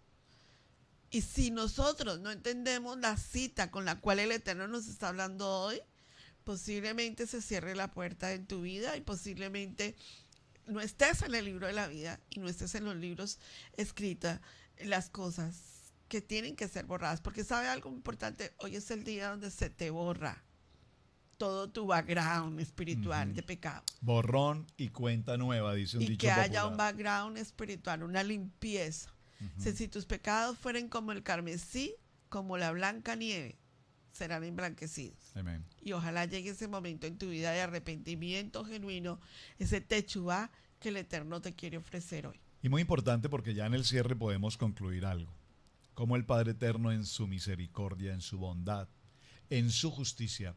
Y si nosotros no entendemos la cita con la cual el Eterno nos está hablando hoy, posiblemente se cierre la puerta en tu vida y posiblemente no estés en el libro de la vida y no estés en los libros escritas las cosas que tienen que ser borradas. Porque sabe algo importante, hoy es el día donde se te borra todo tu background espiritual de pecado. Borrón y cuenta nueva, dice un Y dicho que popular. haya un background espiritual, una limpieza. Si tus pecados fueren como el carmesí, como la blanca nieve, serán emblanquecidos. Amén. Y ojalá llegue ese momento en tu vida de arrepentimiento genuino, ese techubá que el Eterno te quiere ofrecer hoy. Y muy importante porque ya en el cierre podemos concluir algo. Como el Padre Eterno en su misericordia, en su bondad, en su justicia,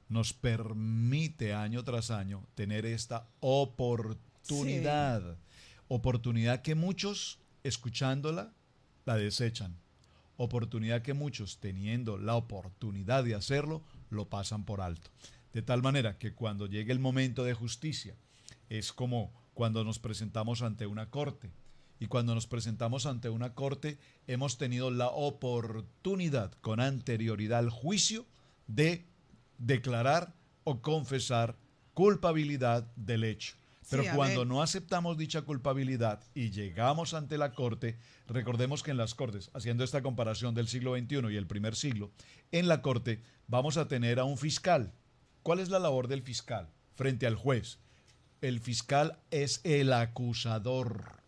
nos permite año tras año tener esta oportunidad. Sí. Oportunidad que muchos, escuchándola, la desechan. Oportunidad que muchos, teniendo la oportunidad de hacerlo, lo pasan por alto. De tal manera que cuando llegue el momento de justicia, es como cuando nos presentamos ante una corte. Y cuando nos presentamos ante una corte, hemos tenido la oportunidad, con anterioridad al juicio, de declarar o confesar culpabilidad del hecho. Pero sí, cuando no aceptamos dicha culpabilidad y llegamos ante la corte, recordemos que en las cortes, haciendo esta comparación del siglo XXI y el primer siglo, en la corte vamos a tener a un fiscal. ¿Cuál es la labor del fiscal frente al juez? El fiscal es el acusador.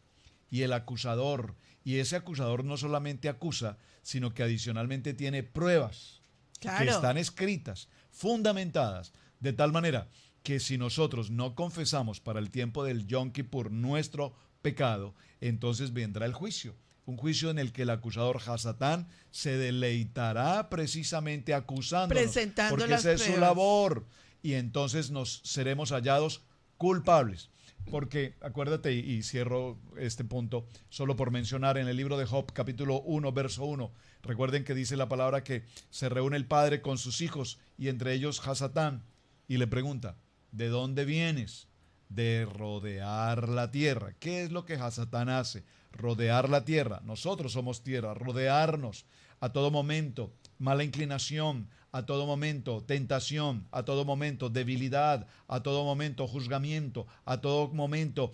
Y el acusador, y ese acusador no solamente acusa, sino que adicionalmente tiene pruebas que están escritas, fundamentadas, de tal manera que si nosotros no confesamos para el tiempo del Yom Kippur nuestro pecado, entonces vendrá el juicio. Un juicio en el que el acusador Hasatán se deleitará precisamente acusándonos, presentando porque las esa es pruebas. su labor. Y entonces nos seremos hallados culpables. Porque, acuérdate, y cierro este punto, solo por mencionar, en el libro de Job, capítulo 1, verso 1, recuerden que dice la palabra que se reúne el padre con sus hijos, y entre ellos Hasatán, y le pregunta, ¿de dónde vienes? De rodear la tierra. ¿Qué es lo que Hasatán hace? Rodear la tierra. Nosotros somos tierra, rodearnos a todo momento, mala inclinación, a todo momento tentación, a todo momento debilidad, a todo momento juzgamiento, a todo momento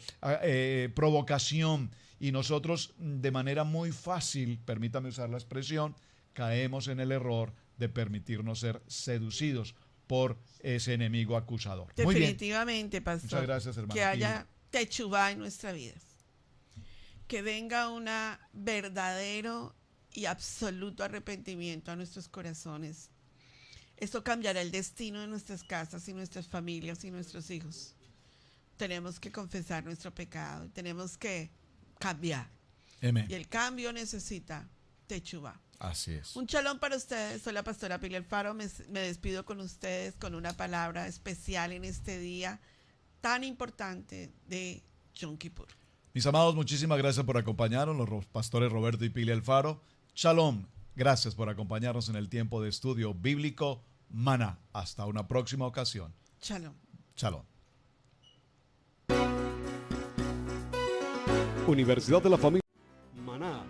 provocación. Y nosotros de manera muy fácil, permítame usar la expresión, caemos en el error de permitirnos ser seducidos por ese enemigo acusador. Definitivamente, pastor. Muchas gracias, hermano. Que haya techubá en nuestra vida. Que venga un verdadero y absoluto arrepentimiento a nuestros corazones. Esto cambiará el destino de nuestras casas y nuestras familias y nuestros hijos. Tenemos que confesar nuestro pecado. Tenemos que cambiar. Amén. Y el cambio necesita techubá. Así es. Un shalom para ustedes. Soy la pastora Pili Alfaro. Me despido con ustedes con una palabra especial en este día tan importante de Yom Kippur. Mis amados, muchísimas gracias por acompañarnos, los pastores Roberto y Pili Alfaro. Shalom. Gracias por acompañarnos en el tiempo de estudio bíblico Maná. Hasta una próxima ocasión. Shalom. Shalom. Universidad de la Familia Maná.